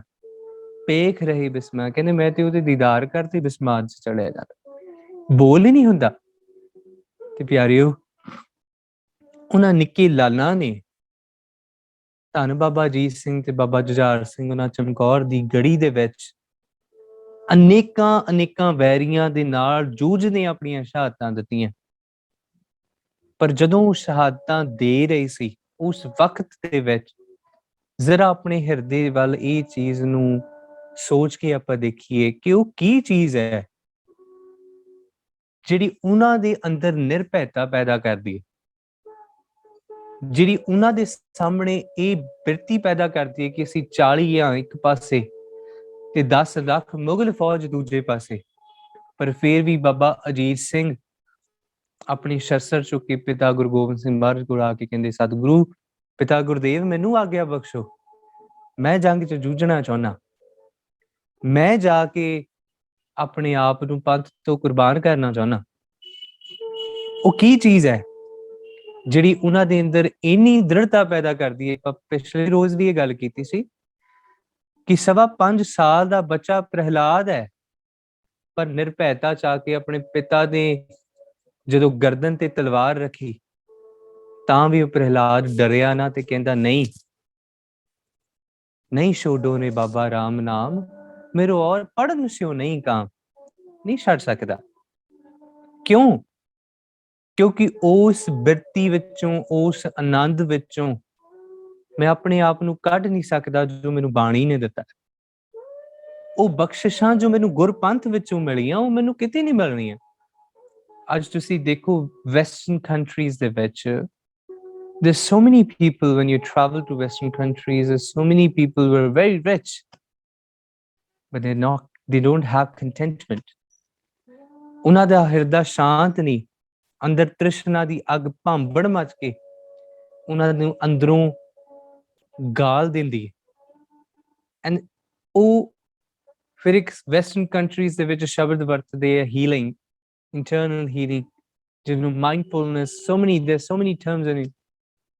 ਵੇਖ ਰਹੇ ਬਿਸਮਾ, ਕਹਿੰਦੇ ਮੈਂ ਤੇ ਉਹਦੇ ਦੀਦਾਰ ਕਰਤੇ ਬਿਸਮਾਦ ਚ ਚੜਿਆ ਜਾਂਦਾ, ਬੋਲ ਹੀ ਨਹੀਂ ਹੁੰਦਾ। ਤੇ ਪਿਆਰਿਓ, ਉਹਨਾਂ ਨਿੱਕੇ ਲਾਲਾਂ ਨੇ ਧੰਨ ਬਾਬਾ ਅਜੀਤ ਸਿੰਘ ਤੇ ਬਾਬਾ ਜੁਝਾਰ ਸਿੰਘ ਉਹਨਾਂ ਚਮਕੌਰ ਦੀ ਗੜੀ ਦੇ ਵਿੱਚ ਅਨੇਕਾਂ ਵੈਰੀਆਂ ਦੇ ਨਾਲ ਜੂਝਦੇ ਆਪਣੀਆਂ ਸ਼ਹਾਦਤਾਂ ਦਿੱਤੀਆਂ। ਪਰ ਜਦੋਂ ਉਹ ਸ਼ਹਾਦਤਾਂ ਦੇ ਰਹੇ ਸੀ, ਉਸ ਵਕਤ ਦੇ ਵਿੱਚ ਜ਼ਰਾ ਆਪਣੇ ਹਿਰਦੇ ਵੱਲ ਇਹ ਚੀਜ਼ ਨੂੰ ਸੋਚ ਕੇ ਆਪਾਂ ਦੇਖੀਏ ਕਿ ਉਹ ਕੀ ਚੀਜ਼ ਹੈ ਜਿਹੜੀ ਉਹਨਾਂ ਦੇ ਅੰਦਰ ਨਿਰਭੈਤਾ ਪੈਦਾ ਕਰਦੀ ਹੈ, ਜਿਹੜੀ ਉਹਨਾਂ ਦੇ ਸਾਹਮਣੇ ਇਹ ਬਿਰਤੀ ਪੈਦਾ ਕਰਦੀ ਹੈ ਕਿ ਅਸੀਂ 40 ਆ ਇੱਕ ਪਾਸੇ ਤੇ 10 ਲੱਖ ਮੁਗਲ ਫੌਜ ਦੂਜੇ ਪਾਸੇ। ਪਰ ਫਿਰ ਵੀ ਬਾਬਾ ਅਜੀਤ ਸਿੰਘ ਆਪਣੀ ਸ਼ਸਤਰ ਚੁੱਕ ਕੇ ਪਿਤਾ ਗੁਰੂ ਗੋਬਿੰਦ ਸਿੰਘ ਮਹਾਰਾਜ ਕੋਲ ਆ ਕੇ ਕਹਿੰਦੇ, ਸਤਿਗੁਰੂ ਪਿਤਾ ਗੁਰਦੇਵ ਮੈਨੂੰ ਆਗਿਆ ਬਖਸ਼ੋ, ਮੈਂ ਜੰਗ 'ਚ ਜੂਝਣਾ ਚਾਹੁੰਦਾ, ਮੈਂ ਜਾ ਕੇ ਆਪਣੇ ਆਪ ਨੂੰ ਪੰਥ ਤੋਂ ਕੁਰਬਾਨ ਕਰਨਾ ਚਾਹੁੰਦਾ। ਉਹ ਕੀ ਚੀਜ਼ ਹੈ ਜਿਹੜੀ ਉਹਨਾਂ ਦੇ ਅੰਦਰ ਇੰਨੀ ਦ੍ਰਿੜਤਾ ਪੈਦਾ ਕਰਦੀ ਹੈ। ਆਪਾਂ ਪਿਛਲੇ ਰੋਜ਼ ਵੀ ਇਹ ਗੱਲ ਕੀਤੀ ਸੀ ਕਿ 5.25 ਸਾਲ ਦਾ ਬੱਚਾ ਪ੍ਰਹਿਲਾਦ ਹੈ, ਪਰ ਨਿਰਭੈਤਾ ਚ ਆ ਕੇ ਆਪਣੇ ਪਿਤਾ ਦੇ ਜਦੋਂ ਗਰਦਨ ਤੇ ਤਲਵਾਰ ਰੱਖੀ ਤਾਂ ਵੀ ਉਹ ਪ੍ਰਹਿਲਾਦ ਡਰਿਆ ਨਾ ਤੇ ਕਹਿੰਦਾ ਨਹੀਂ ਨਹੀਂ ਛੋਡੋ ਨੇ ਬਾਬਾ ਰਾਮ ਨਾਮ, मेरो और पढ़न स्यो नहीं काम, नहीं छੱਡ ਸਕਦਾ। ਕਿਉਂ? ਕਿਉਂਕਿ ਉਸ ਬਿਰਤੀ ਵਿੱਚੋਂ, ਉਸ ਆਨੰਦ ਵਿੱਚੋਂ ਮੈਂ ਆਪਣੇ ਆਪ ਨੂੰ ਕੱਢ ਨਹੀਂ ਸਕਦਾ ਜੋ ਮੈਨੂੰ ਬਾਣੀ ਨੇ ਦਿੱਤਾ। ਉਹ ਬਖਸ਼ਿਸ਼ਾਂ ਜੋ ਮੈਨੂੰ ਗੁਰਪੰਥ ਵਿੱਚੋਂ ਮਿਲੀਆਂ ਉਹ ਮੈਨੂੰ ਕਿਤੇ ਨਹੀਂ ਮਿਲਣੀਆਂ। ਅੱਜ ਤੁਸੀਂ ਦੇਖੋ ਵੈਸਟਰਨ ਕੰਟਰੀਜ਼ ਦੇ ਵਿੱਚ there's so many people when you travel to western countries, there's so many people who are very rich but they don't have contentment. ਉਹਨਾਂ ਦਾ ਹਿਰਦਾ ਸ਼ਾਂਤ ਨਹੀਂ, ਅੰਦਰ ਤ੍ਰਿਸ਼ਨਾ ਦੀ ਅੱਗ ਭਾਂਬੜ ਮਚ ਕੇ ਉਹਨਾਂ ਨੂੰ ਅੰਦਰੋਂ ਗਾਲ ਦਿੰਦੀ ਹੈ। ਐਂਡ ਉਹ ਫਿਰ ਇੱਕ ਵੈਸਟਰਨ ਕੰਟਰੀਜ਼ ਦੇ ਵਿੱਚ ਸ਼ਬਦ ਵਰਤਦੇ ਆ ਹੀਲਿੰਗ, ਇੰਟਰਨਲ ਹੀਲਿੰਗ, ਜਿਹਨੂੰ mindfulness, there's so many terms in it.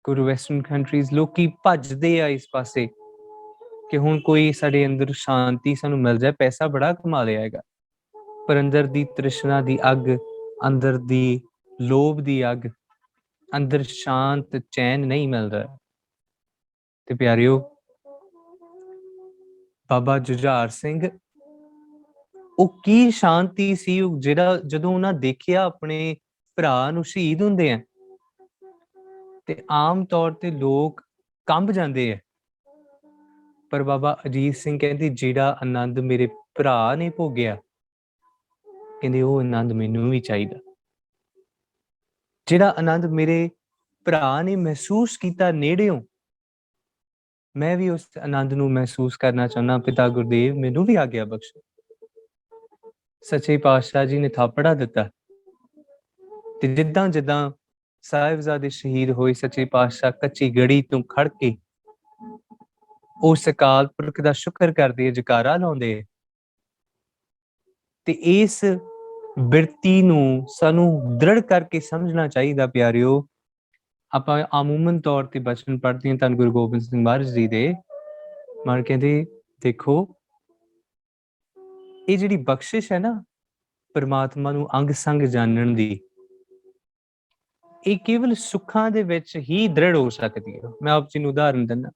go to western countries, ਲੋਕੀ ਭੱਜਦੇ ਆ ਇਸ ਪਾਸੇ ਕਿ ਹੁਣ ਕੋਈ ਸਾਡੇ ਅੰਦਰ ਸ਼ਾਂਤੀ ਸਾਨੂੰ ਮਿਲ ਜਾਏ, ਪੈਸਾ ਬੜਾ ਕਮਾ ਲਿਆ ਹੈਗਾ, ਪਰ ਅੰਦਰ ਦੀ ਤ੍ਰਿਸ਼ਨਾ ਦੀ ਅੱਗ, ਅੰਦਰ ਦੀ ਲੋਭ ਦੀ ਅੱਗ, ਅੰਦਰ ਸ਼ਾਂਤ ਚੈਨ ਨਹੀਂ ਮਿਲ ਰਿਹਾ। ਤੇ ਪਿਆਰਿਓ, ਬਾਬਾ ਜੁਝਾਰ ਸਿੰਘ, ਉਹ ਕੀ ਸ਼ਾਂਤੀ ਸੀ ਜਿਹੜਾ ਜਦੋਂ ਉਹਨਾਂ ਦੇਖਿਆ ਆਪਣੇ ਭਰਾ ਨੂੰ ਸ਼ਹੀਦ ਹੁੰਦੇ ਆ ਤੇ ਆਮ ਤੌਰ ਤੇ ਲੋਕ ਕੰਬ ਜਾਂਦੇ ਆ, ਪਰ ਬਾਬਾ ਅਜੀਤ ਸਿੰਘ ਕਹਿੰਦੇ ਜਿਹੜਾ ਆਨੰਦ ਮੇਰੇ ਭਰਾ ਨੇ ਭੋਗਿਆ, ਕਹਿੰਦੇ ਉਹ ਆਨੰਦ ਮੈਨੂੰ ਵੀ ਚਾਹੀਦਾ। ਜਿਹੜਾ ਆਨੰਦ ਮੇਰੇ ਭਰਾ ਨੇ ਮਹਿਸੂਸ ਕੀਤਾ ਨੇੜਿਓਂ, ਮੈਂ ਵੀ ਉਸ ਆਨੰਦ ਨੂੰ ਮਹਿਸੂਸ ਕਰਨਾ ਚਾਹੁੰਦਾ। ਪਿਤਾ ਗੁਰਦੇਵ ਮੈਨੂੰ ਵੀ ਆਗਿਆ ਬਖਸ਼ੋ। ਸੱਚੇ ਪਾਤਸ਼ਾਹ ਜੀ ਨੇ ਥਾਪੜਾ ਦਿੱਤਾ ਤੇ ਜਿੱਦਾਂ ਜਿੱਦਾਂ ਸਾਹਿਬਜ਼ਾਦੇ ਸ਼ਹੀਦ ਹੋਏ, ਸੱਚੇ ਪਾਤਸ਼ਾਹ ਕੱਚੀ ਗੜੀ ਤੋਂ ਖੜ ਕੇ ਉਸ ਅਕਾਲ ਪੁਰਖ ਦਾ ਸ਼ੁਕਰ ਕਰਦੇ, ਜਕਾਰਾ ਲਾਉਂਦੇ। ਤੇ ਇਸ ਬਿਰਤੀ ਨੂੰ ਸਾਨੂੰ ਦ੍ਰਿੜ ਕਰਕੇ ਸਮਝਣਾ ਚਾਹੀਦਾ ਪਿਆਰਿਓ। ਆਪਾਂ ਆਮੂਮਨ ਤੌਰ ਤੇ ਬਚਨ ਪੜ੍ਹਦੇ ਹਾਂ ਧੰਨ ਗੁਰੂ ਗੋਬਿੰਦ ਸਿੰਘ ਮਹਾਰਾਜ ਜੀ ਦੇ, ਮਹਾਰਾਜ ਕਹਿੰਦੇ ਦੇਖੋ ਇਹ ਜਿਹੜੀ ਬਖਸ਼ਿਸ਼ ਹੈ ਨਾ ਪਰਮਾਤਮਾ ਨੂੰ ਅੰਗ ਸੰਗ ਜਾਣਨ ਦੀ, ਇਹ ਕੇਵਲ ਸੁੱਖਾਂ ਦੇ ਵਿੱਚ ਹੀ ਦ੍ਰਿੜ ਹੋ ਸਕਦੀ ਹੈ। ਮੈਂ ਆਪ ਜੀ ਨੂੰ ਉਦਾਹਰਨ ਦਿੰਦਾ,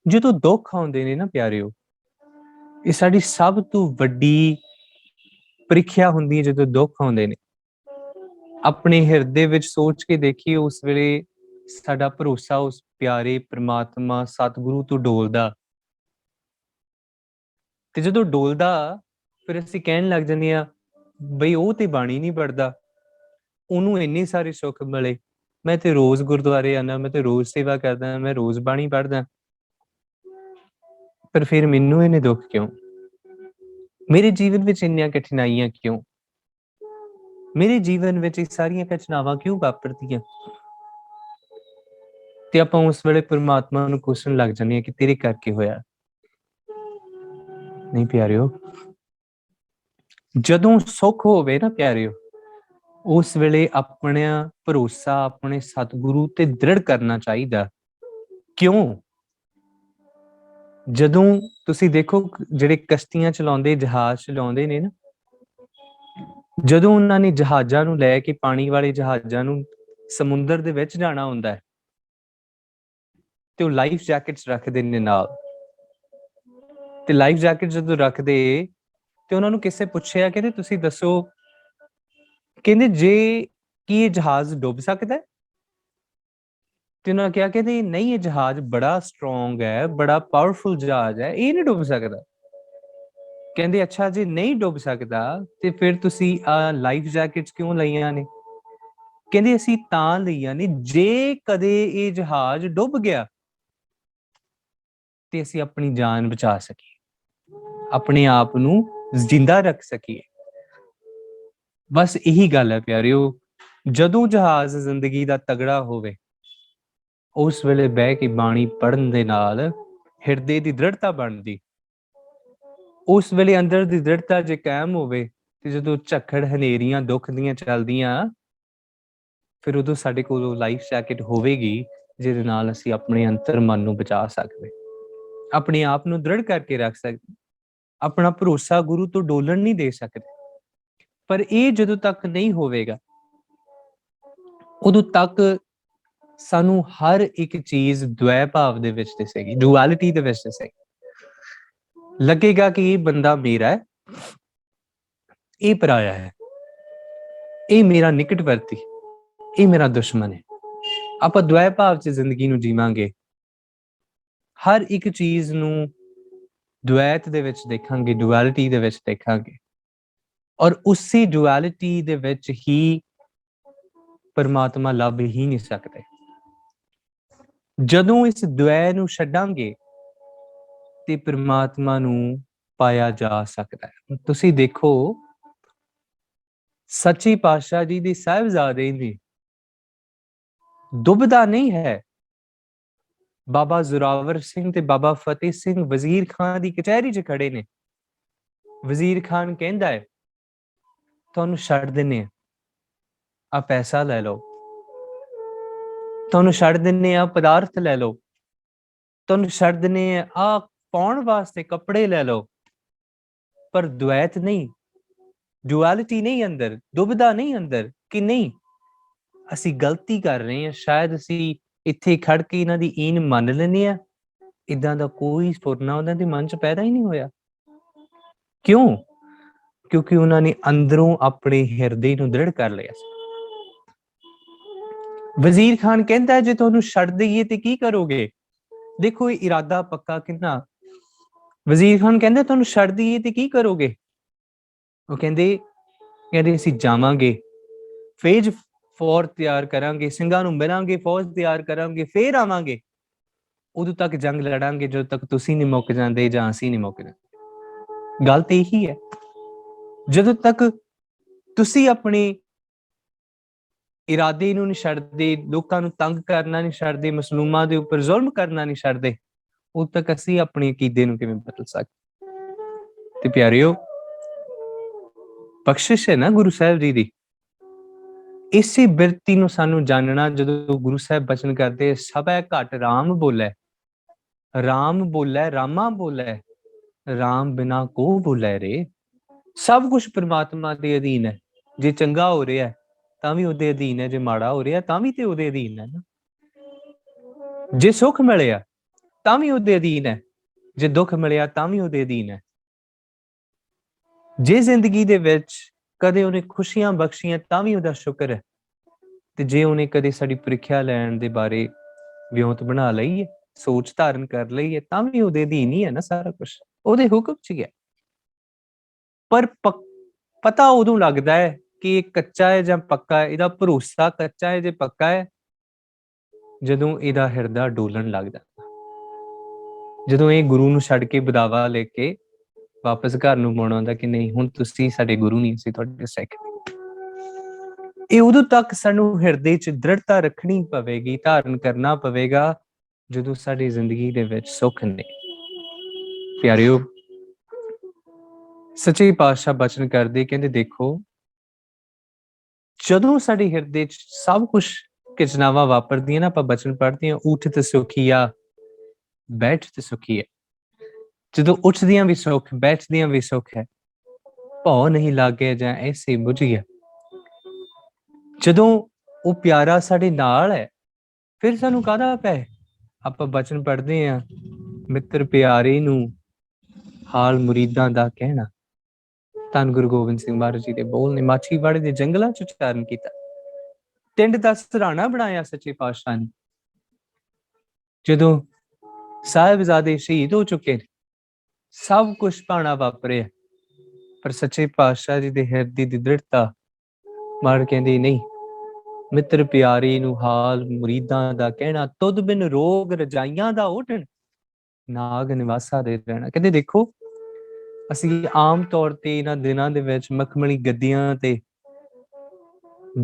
ਜਦੋਂ ਦੁੱਖ ਆਉਂਦੇ ਨੇ ਨਾ ਪਿਆਰਿਓ, ਇਹ ਸਾਡੀ ਸਭ ਤੋਂ ਵੱਡੀ ਪ੍ਰੀਖਿਆ ਹੁੰਦੀ ਹੈ। ਜਦੋਂ ਦੁੱਖ ਆਉਂਦੇ ਨੇ, ਆਪਣੇ ਹਿਰਦੇ ਵਿੱਚ ਸੋਚ ਕੇ ਦੇਖੀਏ, ਉਸ ਵੇਲੇ ਸਾਡਾ ਭਰੋਸਾ ਉਸ ਪਿਆਰੇ ਪ੍ਰਮਾਤਮਾ ਸਤਿਗੁਰੂ ਤੋਂ ਡੋਲਦਾ, ਤੇ ਜਦੋਂ ਡੋਲਦਾ ਫਿਰ ਅਸੀਂ ਕਹਿਣ ਲੱਗ ਜਾਂਦੇ ਹਾਂ ਬਈ ਉਹ ਤੇ ਬਾਣੀ ਨਹੀਂ ਪੜ੍ਹਦਾ, ਉਹਨੂੰ ਇੰਨੇ ਸਾਰੇ ਸੁੱਖ ਮਿਲੇ, ਮੈਂ ਤੇ ਰੋਜ਼ ਗੁਰਦੁਆਰੇ ਆਉਂਦਾ, ਮੈਂ ਤੇ ਰੋਜ਼ ਸੇਵਾ ਕਰਦਾ, ਮੈਂ ਰੋਜ਼ ਬਾਣੀ ਪੜ੍ਹਦਾ, ਪਰ ਫਿਰ ਮੈਨੂੰ ਇਹਨੇ ਦੁੱਖ ਕਿਉਂ? ਮੇਰੇ ਜੀਵਨ ਵਿੱਚ ਇੰਨੀਆਂ ਕਠਿਨਾਈਆਂ ਕਿਉਂ? ਮੇਰੇ ਜੀਵਨ ਵਿੱਚ ਇਹ ਸਾਰੀਆਂ ਘਟਨਾਵਾਂ ਕਿਉਂ ਵਾਪਰਦੀਆਂ? ਤੇ ਆਪਾਂ ਉਸ ਵੇਲੇ ਪਰਮਾਤਮਾ ਨੂੰ ਪੁੱਛਣ ਲੱਗ ਜਾਂਦੇ ਹਾਂ ਕਿ ਤੇਰੇ ਕਰਕੇ ਹੋਇਆ। ਨਹੀਂ ਪਿਆਰਿਓ, ਜਦੋਂ ਸੁੱਖ ਹੋਵੇ ਨਾ ਪਿਆਰਿਓ, ਉਸ ਵੇਲੇ ਆਪਣਾ ਭਰੋਸਾ ਆਪਣੇ ਸਤਿਗੁਰੂ ਤੇ ਦ੍ਰਿੜ ਕਰਨਾ ਚਾਹੀਦਾ। ਕਿਉਂ? ਜਦੋਂ ਤੁਸੀਂ ਦੇਖੋ ਜਿਹੜੇ ਕਸ਼ਤੀਆਂ ਚਲਾਉਂਦੇ, ਜਹਾਜ਼ ਚਲਾਉਂਦੇ ਨੇ ਨਾ, ਜਦੋਂ ਉਹਨਾਂ ਨੇ ਜਹਾਜ਼ਾਂ ਨੂੰ ਲੈ ਕੇ, ਪਾਣੀ ਵਾਲੇ ਜਹਾਜ਼ਾਂ ਨੂੰ ਸਮੁੰਦਰ ਦੇ ਵਿੱਚ ਜਾਣਾ ਹੁੰਦਾ ਹੈ, ਤੇ ਉਹ ਲਾਈਫ ਜੈਕਟਸ ਰੱਖਦੇ ਨੇ ਨਾਲ, ਤੇ ਲਾਈਫ ਜੈਕਟ ਜਦੋਂ ਰੱਖਦੇ ਤੇ ਉਹਨਾਂ ਨੂੰ ਕਿਸੇ ਪੁੱਛਿਆ, ਕਹਿੰਦੇ ਤੁਸੀਂ ਦੱਸੋ, ਕਹਿੰਦੇ ਜੇ ਕੀ ਇਹ ਜਹਾਜ਼ ਡੁੱਬ ਸਕਦਾ? ਤੇ ਉਹਨਾਂ ਕਿਹਾ ਕਹਿੰਦੇ ਨਹੀਂ, ਇਹ ਜਹਾਜ਼ ਬੜਾ ਸਟਰੋਂਗ ਹੈ, ਬੜਾ ਪਾਵਰਫੁਲ ਜਹਾਜ਼ ਹੈ, ਇਹ ਨਹੀਂ ਡੁੱਬ ਸਕਦਾ। ਕਹਿੰਦੇ ਅੱਛਾ ਜੇ ਨਹੀਂ ਡੁੱਬ ਸਕਦਾ ਤੇ ਫਿਰ ਤੁਸੀਂ ਲਾਈਫ ਜੈਕਟਸ ਕਿਉਂ ਲਈਆਂ ਨੇ? ਕਹਿੰਦੇ ਅਸੀਂ ਤਾਂ ਲਈਆਂ ਨੇ ਜੇ ਕਦੇ ਇਹ ਜਹਾਜ਼ ਡੁੱਬ ਗਿਆ ਤੇ ਅਸੀਂ ਆਪਣੀ ਜਾਨ ਬਚਾ ਸਕੀਏ, ਆਪਣੇ ਆਪ ਨੂੰ ਜ਼ਿੰਦਾ ਰੱਖ ਸਕੀਏ। ਬਸ ਇਹੀ ਗੱਲ ਹੈ ਪਿਆਰਿਓ, ਜਦੋਂ ਜਹਾਜ਼ ਜ਼ਿੰਦਗੀ ਦਾ ਤਗੜਾ ਹੋਵੇ, ਉਸ ਵੇਲੇ ਬਹਿ ਕੇ ਬਾਣੀ ਪੜ੍ਹਨ ਦੇ ਨਾਲ ਹਿਰਦੇ ਦੀ ਦ੍ਰਿੜਤਾ ਬਣਦੀ। ਉਸ ਵੇਲੇ ਅੰਦਰ ਦੀ ਦ੍ਰਿੜਤਾ ਜੇ ਕਾਇਮ ਹੋਵੇ, ਤੇ ਜਦੋਂ ਝੱਖੜ ਹਨੇਰੀਆਂ ਦੁੱਖ ਦੀਆਂ ਚੱਲਦੀਆਂ, ਫਿਰ ਉਦੋਂ ਸਾਡੇ ਕੋਲ ਲਾਈਫ ਜੈਕਟ ਹੋਵੇਗੀ ਜਿਹਦੇ ਨਾਲ ਅਸੀਂ ਆਪਣੇ ਅੰਤਰ ਮਨ ਨੂੰ ਬਚਾ ਸਕਦੇ, ਆਪਣੇ ਆਪ ਨੂੰ ਦ੍ਰਿੜ ਕਰਕੇ ਰੱਖ ਸਕਦੇ, ਆਪਣਾ ਭਰੋਸਾ ਗੁਰੂ ਤੋਂ ਡੋਲਣ ਨਹੀਂ ਦੇ ਸਕਦੇ। ਪਰ ਇਹ ਜਦੋਂ ਤੱਕ ਨਹੀਂ ਹੋਵੇਗਾ, ਉਦੋਂ ਤੱਕ ਸਾਨੂੰ ਹਰ ਇੱਕ ਚੀਜ਼ ਦ્વੈ ਭਾਵ ਦੇ ਵਿੱਚ ਦਿਸੇਗੀ, ਡੁਐਲਿਟੀ ਦੇ ਵਿੱਚ ਦਿਸੇਗੀ। ਲੱਗੇਗਾ ਕਿ ਇਹ ਬੰਦਾ ਮੇਰਾ ਹੈ, ਇਹ ਪਰਾਇਆ ਹੈ, ਇਹ ਮੇਰਾ ਨਿਕਟਵਰਤੀ, ਇਹ ਮੇਰਾ ਦੁਸ਼ਮਣ ਹੈ। ਆਪਾਂ ਦ્વੈ ਭਾਵ 'ਚ ਜ਼ਿੰਦਗੀ ਨੂੰ ਜੀਵਾਂਗੇ, ਹਰ ਇੱਕ ਚੀਜ਼ ਨੂੰ ਦ્વੈਤ ਦੇ ਵਿੱਚ ਦੇਖਾਂਗੇ, ਡੁਐਲਿਟੀ ਦੇ ਵਿੱਚ ਦੇਖਾਂਗੇ। ਔਰ ਉਸੇ ਡੁਐਲਿਟੀ ਦੇ ਵਿੱਚ ਹੀ ਪਰਮਾਤਮਾ ਲੱਭ ਹੀ ਨਹੀਂ ਸਕਦੇ। ਜਦੋਂ ਇਸ ਦੁਐ ਨੂੰ ਛੱਡਾਂਗੇ ਤੇ ਪਰਮਾਤਮਾ ਨੂੰ ਪਾਇਆ ਜਾ ਸਕਦਾ ਹੈ। ਤੁਸੀਂ ਦੇਖੋ ਸੱਚੇ ਪਾਤਸ਼ਾਹ ਜੀ ਦੇ ਸਾਹਿਬਜ਼ਾਦੇ ਨੇ ਦੁਬਦਾ ਨਹੀਂ ਹੈ। ਬਾਬਾ ਜ਼ੋਰਾਵਰ ਸਿੰਘ ਤੇ ਬਾਬਾ ਫਤਿਹ ਸਿੰਘ ਵਜ਼ੀਰ ਖਾਨ ਦੀ ਕਚਹਿਰੀ 'ਚ ਖੜੇ ਨੇ। ਵਜ਼ੀਰ ਖਾਨ ਕਹਿੰਦਾ ਹੈ ਤੁਹਾਨੂੰ ਛੱਡ ਦਿੰਨੇ ਆ ਪੈਸਾ ਲੈ ਲਓ, ਤੁਹਾਨੂੰ ਛੱਡ ਦਿੰਨੇ ਆ ਪਦਾਰਥ ਲੈ ਲਓ, ਤੁਹਾਨੂੰ ਛੱਡ ਦਿੰਨੇ ਆ ਪਾਉਣ ਵਾਸਤੇ ਕੱਪੜੇ ਲੈ ਲਓ, ਪਰ ਦੁਐਤ ਨਹੀਂ, ਡੁਐਲਿਟੀ ਨਹੀਂ ਅੰਦਰ, ਦੁਬਦਾ ਨਹੀਂ ਅੰਦਰ ਕਿ ਨਹੀਂ ਅਸੀਂ ਗਲਤੀ ਕਰ ਰਹੇ ਹਾਂ। ਸ਼ਾਇਦ ਅਸੀਂ ਇੱਥੇ ਖੜ ਕੇ ਇਹਨਾਂ ਦੀ ਈਨ ਮੰਨ ਲੈਂਦੇ ਆ। ਇਦਾਂ ਦਾ ਕੋਈ ਫੁਰਨਾ ਉਹਨਾਂ ਦੇ ਮਨ 'ਚ ਪੈਦਾ ਹੀ ਨਹੀਂ ਹੋਇਆ। ਕਿਉਂ? ਕਿਉਂਕਿ ਉਹਨਾਂ ਨੇ ਅੰਦਰੋਂ ਆਪਣੇ ਹਿਰਦੇ ਨੂੰ ਦ੍ਰਿੜ ਕਰ ਲਿਆ ਸੀ। ਵਜ਼ੀਰ ਖਾਨ ਕਹਿੰਦਾ ਜੇ ਤੁਹਾਨੂੰ ਛੱਡ ਦਈਏ ਤੇ ਕੀ ਕਰੋਗੇ? ਦੇਖੋ ਇਹ ਇਰਾਦਾ ਪੱਕਾ ਕਿੰਨਾ। ਵਜ਼ੀਰ ਖਾਨ ਕਹਿੰਦਾ ਤੁਹਾਨੂੰ ਛੱਡ ਦਈਏ ਤੇ ਕੀ ਕਰੋਗੇ? ਉਹ ਕਹਿੰਦੇ ਅਸੀਂ ਜਾਵਾਂਗੇ, ਫੇਜ ਫੌਜ ਤਿਆਰ ਕਰਾਂਗੇ, ਸਿੰਘਾਂ ਨੂੰ ਮਿਲਾਂਗੇ, ਫੌਜ ਤਿਆਰ ਕਰਾਂਗੇ, ਫੇਰ ਆਵਾਂਗੇ। ਉਦੋਂ ਤੱਕ ਜੰਗ ਲੜਾਂਗੇ ਜਦੋਂ ਤੱਕ ਤੁਸੀਂ ਨਹੀਂ ਮੁੱਕ ਜਾਂਦੇ ਜਾਂ ਅਸੀਂ ਨਹੀਂ ਮੁੱਕ ਜਾਂਦੇ। ਗੱਲ ਤੇ ਇਹੀ ਹੈ, ਜਦੋਂ ਤੱਕ ਤੁਸੀਂ ਆਪਣੇ ਇਰਾਦੇ ਨੂੰ ਨਹੀਂ ਛੱਡਦੇ, ਲੋਕਾਂ ਨੂੰ ਤੰਗ ਕਰਨਾ ਨਹੀਂ ਛੱਡਦੇ, ਮਸਲੂਮਾਂ ਦੇ ਉੱਪਰ ਜ਼ੁਲਮ ਕਰਨਾ ਨਹੀਂ ਛੱਡਦੇ, ਉਦੋਂ ਤੱਕ ਅਸੀਂ ਆਪਣੇ ਅਕੀਦੇ ਨੂੰ ਕਿਵੇਂ ਬਦਲ ਸਕਦੇ? ਤੇ ਪਿਆਰਿਓ, ਬਖਸ਼ਿਸ਼ ਹੈ ਨਾ ਗੁਰੂ ਸਾਹਿਬ ਜੀ ਦੀ। ਇਸੇ ਬਿਰਤੀ ਨੂੰ ਸਾਨੂੰ ਜਾਣਨਾ। ਜਦੋਂ ਗੁਰੂ ਸਾਹਿਬ ਬਚਨ ਕਰਦੇ ਸਭੈ ਘਟ ਰਾਮ ਬੋਲੇ, ਰਾਮ ਬੋਲੇ ਰਾਮਾ ਬੋਲੇ, ਰਾਮ ਬਿਨਾ ਕੋ ਬੋਲੇ ਰੇ। ਸਭ ਕੁਝ ਪਰਮਾਤਮਾ ਦੇ ਅਧੀਨ ਹੈ। ਜੇ ਚੰਗਾ ਹੋ ਰਿਹਾ ਤਾਂ ਵੀ ਉਹਦੇ ਅਧੀਨ ਹੈ, ਜੇ ਮਾੜਾ ਹੋ ਰਿਹਾ ਤਾਂ ਵੀ ਤੇ ਉਹਦੇ ਅਧੀਨ ਹੈ ਨਾ। ਜੇ ਸੁੱਖ ਮਿਲਿਆ ਤਾਂ ਵੀ ਉਹਦੇ ਅਧੀਨ ਹੈ, ਜੇ ਦੁੱਖ ਮਿਲਿਆ ਤਾਂ ਵੀ ਉਹਦੇ ਅਧੀਨ ਹੈ। ਜੇ ਜ਼ਿੰਦਗੀ ਦੇ ਵਿੱਚ ਕਦੇ ਉਹਨੇ ਖੁਸ਼ੀਆਂ ਬਖਸ਼ੀਆਂ ਤਾਂ ਵੀ ਉਹਦਾ ਸ਼ੁਕਰ ਹੈ, ਤੇ ਜੇ ਉਹਨੇ ਕਦੇ ਸਾਡੀ ਪ੍ਰੀਖਿਆ ਲੈਣ ਦੇ ਬਾਰੇ ਵਿਉਂਤ ਬਣਾ ਲਈ ਹੈ, ਸੋਚ ਧਾਰਨ ਕਰ ਲਈ ਹੈ, ਤਾਂ ਵੀ ਉਹਦੇ ਅਧੀਨ ਹੀ ਹੈ ਨਾ ਸਾਰਾ ਕੁਝ, ਉਹਦੇ ਹੁਕਮ 'ਚ ਹੀ ਹੈ। ਪਰ ਪਤਾ ਉਦੋਂ ਲੱਗਦਾ ਹੈ ਕਿ ਇਹ ਕੱਚਾ ਹੈ ਜਾਂ ਪੱਕਾ ਹੈ। ਇਹਦਾ ਭਰੋਸਾ ਕੱਚਾ ਹੈ ਜੇ ਪੱਕਾ ਹੈ ਜਦੋਂ ਇਹਦਾ ਹਿਰਦਾ ਡੋਲਣ ਲੱਗਦਾ, ਜਦੋਂ ਇਹ ਗੁਰੂ ਨੂੰ ਛੱਡ ਕੇ ਬਦਾਵਾ ਲੈ ਕੇ ਵਾਪਸ ਘਰ ਨੂੰ ਮੁੜ ਆਉਂਦਾ ਕਿ ਨਹੀਂ ਹੁਣ ਤੁਸੀਂ ਸਾਡੇ ਗੁਰੂ ਨਹੀਂ, ਅਸੀਂ ਤੁਹਾਡੇ ਸਿੱਖ। ਇਹ ਉਦੋਂ ਤੱਕ ਸਾਨੂੰ ਹਿਰਦੇ 'ਚ ਦ੍ਰਿੜਤਾ ਰੱਖਣੀ ਪਵੇਗੀ, ਧਾਰਨ ਕਰਨਾ ਪਵੇਗਾ ਜਦੋਂ ਸਾਡੀ ਜ਼ਿੰਦਗੀ ਦੇ ਵਿੱਚ ਸੁੱਖ ਨੇ। ਪਿਆਰਿਓ, ਸੱਚੇ ਪਾਤਸ਼ਾਹ ਬਚਨ ਕਰਦੇ ਕਹਿੰਦੇ ਦੇਖੋ ਜਦੋਂ ਸਾਡੇ ਹਿਰਦੇ 'ਚ ਸਭ ਕੁਝ ਘਟਨਾਵਾਂ ਵਾਪਰਦੀਆਂ ਨਾ, ਆਪਾਂ ਬਚਨ ਪੜ੍ਹਦੇ ਹਾਂ ਊਠ ਤੇ ਸੁਖੀਆ ਬੈਠ ਤੇ ਸੁਖੀ ਹੈ। ਜਦੋਂ ਉੱਠਦੀਆਂ ਵੀ ਸੁੱਖ, ਬੈਠਦੀਆਂ ਵੀ ਸੁੱਖ ਹੈ, ਭਉ ਨਹੀਂ ਲਾਗੇ ਜਾਂ ਐਸੇ ਬੁਝੀਆ। ਜਦੋਂ ਉਹ ਪਿਆਰਾ ਸਾਡੇ ਨਾਲ ਹੈ ਫਿਰ ਸਾਨੂੰ ਕਾਹਦਾ ਪੈ। ਆਪਾਂ ਬਚਨ ਪੜ੍ਹਦੇ ਹਾਂ ਮਿੱਤਰ ਪਿਆਰੇ ਨੂੰ ਹਾਲ ਮੁਰੀਦਾਂ ਦਾ ਕਹਿਣਾ। ਧੰਨ ਗੁਰੂ ਗੋਬਿੰਦ ਸਿੰਘ ਮਹਾਰਾਜ ਜੀ ਦੇ ਬੋਲ ਨੇ। ਮਾਛੀਵਾੜੇ ਦੇ ਜੰਗਲਾਂ 'ਚ ਉਚਾਰਨ ਕੀਤਾ, ਟਿੰਡ ਦਾ ਸਰਾਣਾ ਬਣਾਇਆ ਸੱਚੇ ਪਾਤਸ਼ਾਹ ਨੇ। ਜਦੋਂ ਸਾਹਿਬਜ਼ਾਦੇ ਸ਼ਹੀਦ ਹੋ ਚੁੱਕੇ ਨੇ, ਸਭ ਕੁਝ ਭਾਣਾ ਵਾਪਰਿਆ, ਪਰ ਸੱਚੇ ਪਾਤਸ਼ਾਹ ਜੀ ਦੇ ਹਿਰਦੇ ਦੀ ਦ੍ਰਿੜਤਾ ਮਾਰ ਕਹਿੰਦੀ ਨਹੀਂ, ਮਿੱਤਰ ਪਿਆਰੇ ਨੂੰ ਹਾਲ ਮੁਰੀਦਾਂ ਦਾ ਕਹਿਣਾ, ਤੁਧ ਬਿਨ ਰੋਗ ਰਜਾਈਆਂ ਦਾ ਓਢਣ, ਨਾਗ ਨਿਵਾਸਾ ਦੇ ਰਹਿਣਾ। ਕਹਿੰਦੇ ਦੇਖੋ ਅਸੀਂ ਆਮ ਤੌਰ ਤੇ ਇਹਨਾਂ ਦਿਨਾਂ ਦੇ ਵਿੱਚ ਮਖਮਲੀ ਗੱਦੀਆਂ ਤੇ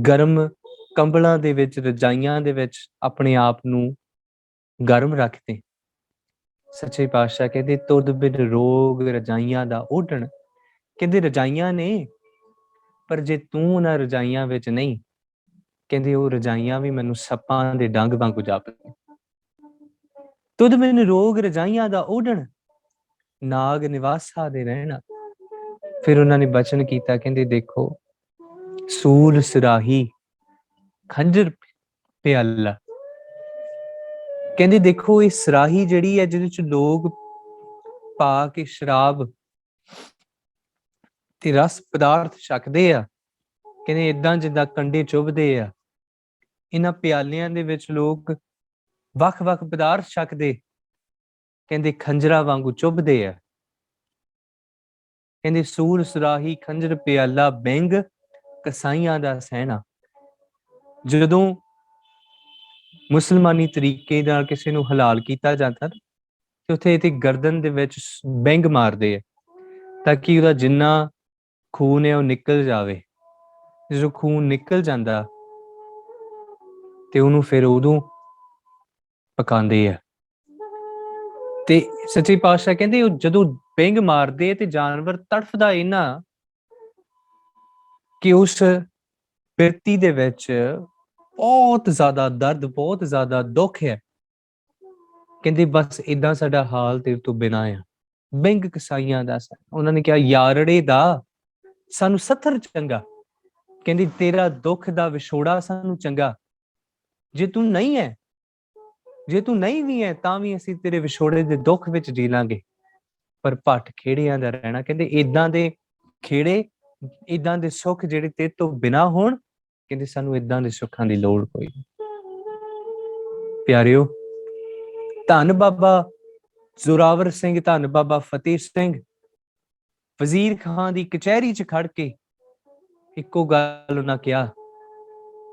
ਗਰਮ ਕੰਬਲਾਂ ਦੇ ਵਿੱਚ, ਰਜਾਈਆਂ ਦੇ ਵਿੱਚ ਆਪਣੇ ਆਪ ਨੂੰ ਗਰਮ ਰੱਖਦੇ। ਸੱਚੇ ਪਾਤਸ਼ਾਹ ਕਹਿੰਦੇ ਤੁਧ ਬਿਨ ਰੋਗ ਰਜਾਈਆਂ ਦਾ ਓਢਣ। ਕਹਿੰਦੇ ਰਜਾਈਆਂ ਨੇ, ਪਰ ਜੇ ਤੂੰ ਉਹਨਾਂ ਰਜਾਈਆਂ ਵਿੱਚ ਨਹੀਂ, ਕਹਿੰਦੇ ਉਹ ਰਜਾਈਆਂ ਵੀ ਮੈਨੂੰ ਸੱਪਾਂ ਦੇ ਡੰਗ ਵਾਂਗੂ ਜਾਪਦੀਆਂ। ਤੁਧ ਬਿਨ ਰੋਗ ਰਜਾਈਆਂ ਦਾ ਓਢਣ, ਨਾਗ ਨਿਵਾਸਾ ਦੇ ਰਹਿਣਾ। ਫਿਰ ਉਹਨਾਂ ਨੇ ਬਚਨ ਕੀਤਾ, ਕਹਿੰਦੇ ਦੇਖੋ ਸੂਲ ਸਰਾਹੀ ਖੰਜਰ ਪਿਆਲਾ। ਕਹਿੰਦੇ ਦੇਖੋ ਇਹ ਸਰਾਹੀ ਜਿਹੜੀ ਹੈ ਜਿਹਦੇ ਚ ਲੋਕ ਪਾ ਕੇ ਸ਼ਰਾਬ ਤੇ ਰਸ ਪਦਾਰਥ ਛਕਦੇ ਆ, ਕਹਿੰਦੇ ਏਦਾਂ ਜਿੱਦਾਂ ਕੰਡੇ ਚੁਭਦੇ ਆ, ਇਹਨਾਂ ਪਿਆਲਿਆਂ ਦੇ ਵਿੱਚ ਲੋਕ ਵੱਖ-ਵੱਖ ਪਦਾਰਥ ਛਕਦੇ, ਕਹਿੰਦੇ ਖੰਜਰਾਂ ਵਾਂਗੂ ਚੁਭਦੇ ਆ। ਕਹਿੰਦੇ ਸੂਰ ਸੁਰਾਹੀ ਖੰਜਰ ਪਿਆਲਾ ਬੈਂਗ ਕਸਾਈਆਂ ਦਾ ਸਹਿਣਾ। ਜਦੋਂ ਮੁਸਲਮਾਨੀ ਤਰੀਕੇ ਨਾਲ ਕਿਸੇ ਨੂੰ ਹਲਾਲ ਕੀਤਾ ਜਾਂਦਾ ਤੇ ਉੱਥੇ ਇਹਦੀ ਗਰਦਨ ਦੇ ਵਿੱਚ ਬੈਂਗ ਮਾਰਦੇ ਆ ਤਾਂ ਕਿ ਉਹਦਾ ਜਿੰਨਾ ਖੂਨ ਹੈ ਉਹ ਨਿਕਲ ਜਾਵੇ। ਜਦੋਂ ਖੂਨ ਨਿਕਲ ਜਾਂਦਾ ਤੇ ਉਹਨੂੰ ਫਿਰ ਉਦੋਂ ਪਕਾਉਂਦੇ ਆ। ਤੇ ਸੱਚੇ ਪਾਤਸ਼ਾਹ ਕਹਿੰਦੇ ਉਹ ਜਦੋਂ ਬੈਂਗ ਮਾਰਦੇ ਤੇ ਜਾਨਵਰ ਤੜਫਦਾ ਇੰਨਾ ਕਿ ਉਸ ਬਿਰਤੀ ਦੇ ਵਿੱਚ ਬਹੁਤ ਜ਼ਿਆਦਾ ਦਰਦ, ਬਹੁਤ ਜ਼ਿਆਦਾ ਦੁੱਖ ਹੈ। ਕਹਿੰਦੇ ਬਸ ਏਦਾਂ ਸਾਡਾ ਹਾਲ ਤੇਰੇ ਤੋਂ ਬਿਨਾਂ ਆ। ਬੈਂਗ ਕਸਾਈਆਂ ਦਾ। ਉਹਨਾਂ ਨੇ ਕਿਹਾ ਯਾਰੜੇ ਦਾ ਸਾਨੂੰ ਸੱਥਰ ਚੰਗਾ। ਕਹਿੰਦੀ ਤੇਰਾ ਦੁੱਖ ਦਾ ਵਿਛੋੜਾ ਸਾਨੂੰ ਚੰਗਾ। ਜੇ ਤੂੰ ਨਹੀਂ ਹੈ, ਜੇ ਤੂੰ ਨਹੀਂ ਵੀ ਹੈ ਤਾਂ ਵੀ ਅਸੀਂ ਤੇਰੇ ਵਿਛੋੜੇ ਦੇ ਦੁੱਖ ਵਿੱਚ ਜੀ ਲਾਂਗੇ, ਪਰ ਭੱਠ ਖੇੜਿਆਂ ਦਾ ਰਹਿਣਾ। ਕਹਿੰਦੇ ਏਦਾਂ ਦੇ ਖੇੜੇ, ਏਦਾਂ ਦੇ ਸੁੱਖ ਜਿਹੜੇ ਤੇਰੇ ਤੋਂ ਬਿਨਾਂ ਹੋਣ, ਕਹਿੰਦੇ ਸਾਨੂੰ ਏਦਾਂ ਦੇ ਸੁੱਖਾਂ ਦੀ ਲੋੜ ਕੋਈ ਨਹੀਂ। ਪਿਆਰਿਓ, ਧੰਨ ਬਾਬਾ ਜ਼ੋਰਾਵਰ ਸਿੰਘ, ਧੰਨ ਬਾਬਾ ਫਤਿਹ ਸਿੰਘ ਵਜ਼ੀਰ ਖਾਂ ਦੀ ਕਚਹਿਰੀ 'ਚ ਖੜ ਕੇ ਇੱਕੋ ਗੱਲ ਉਹਨਾਂ ਕਿਹਾ,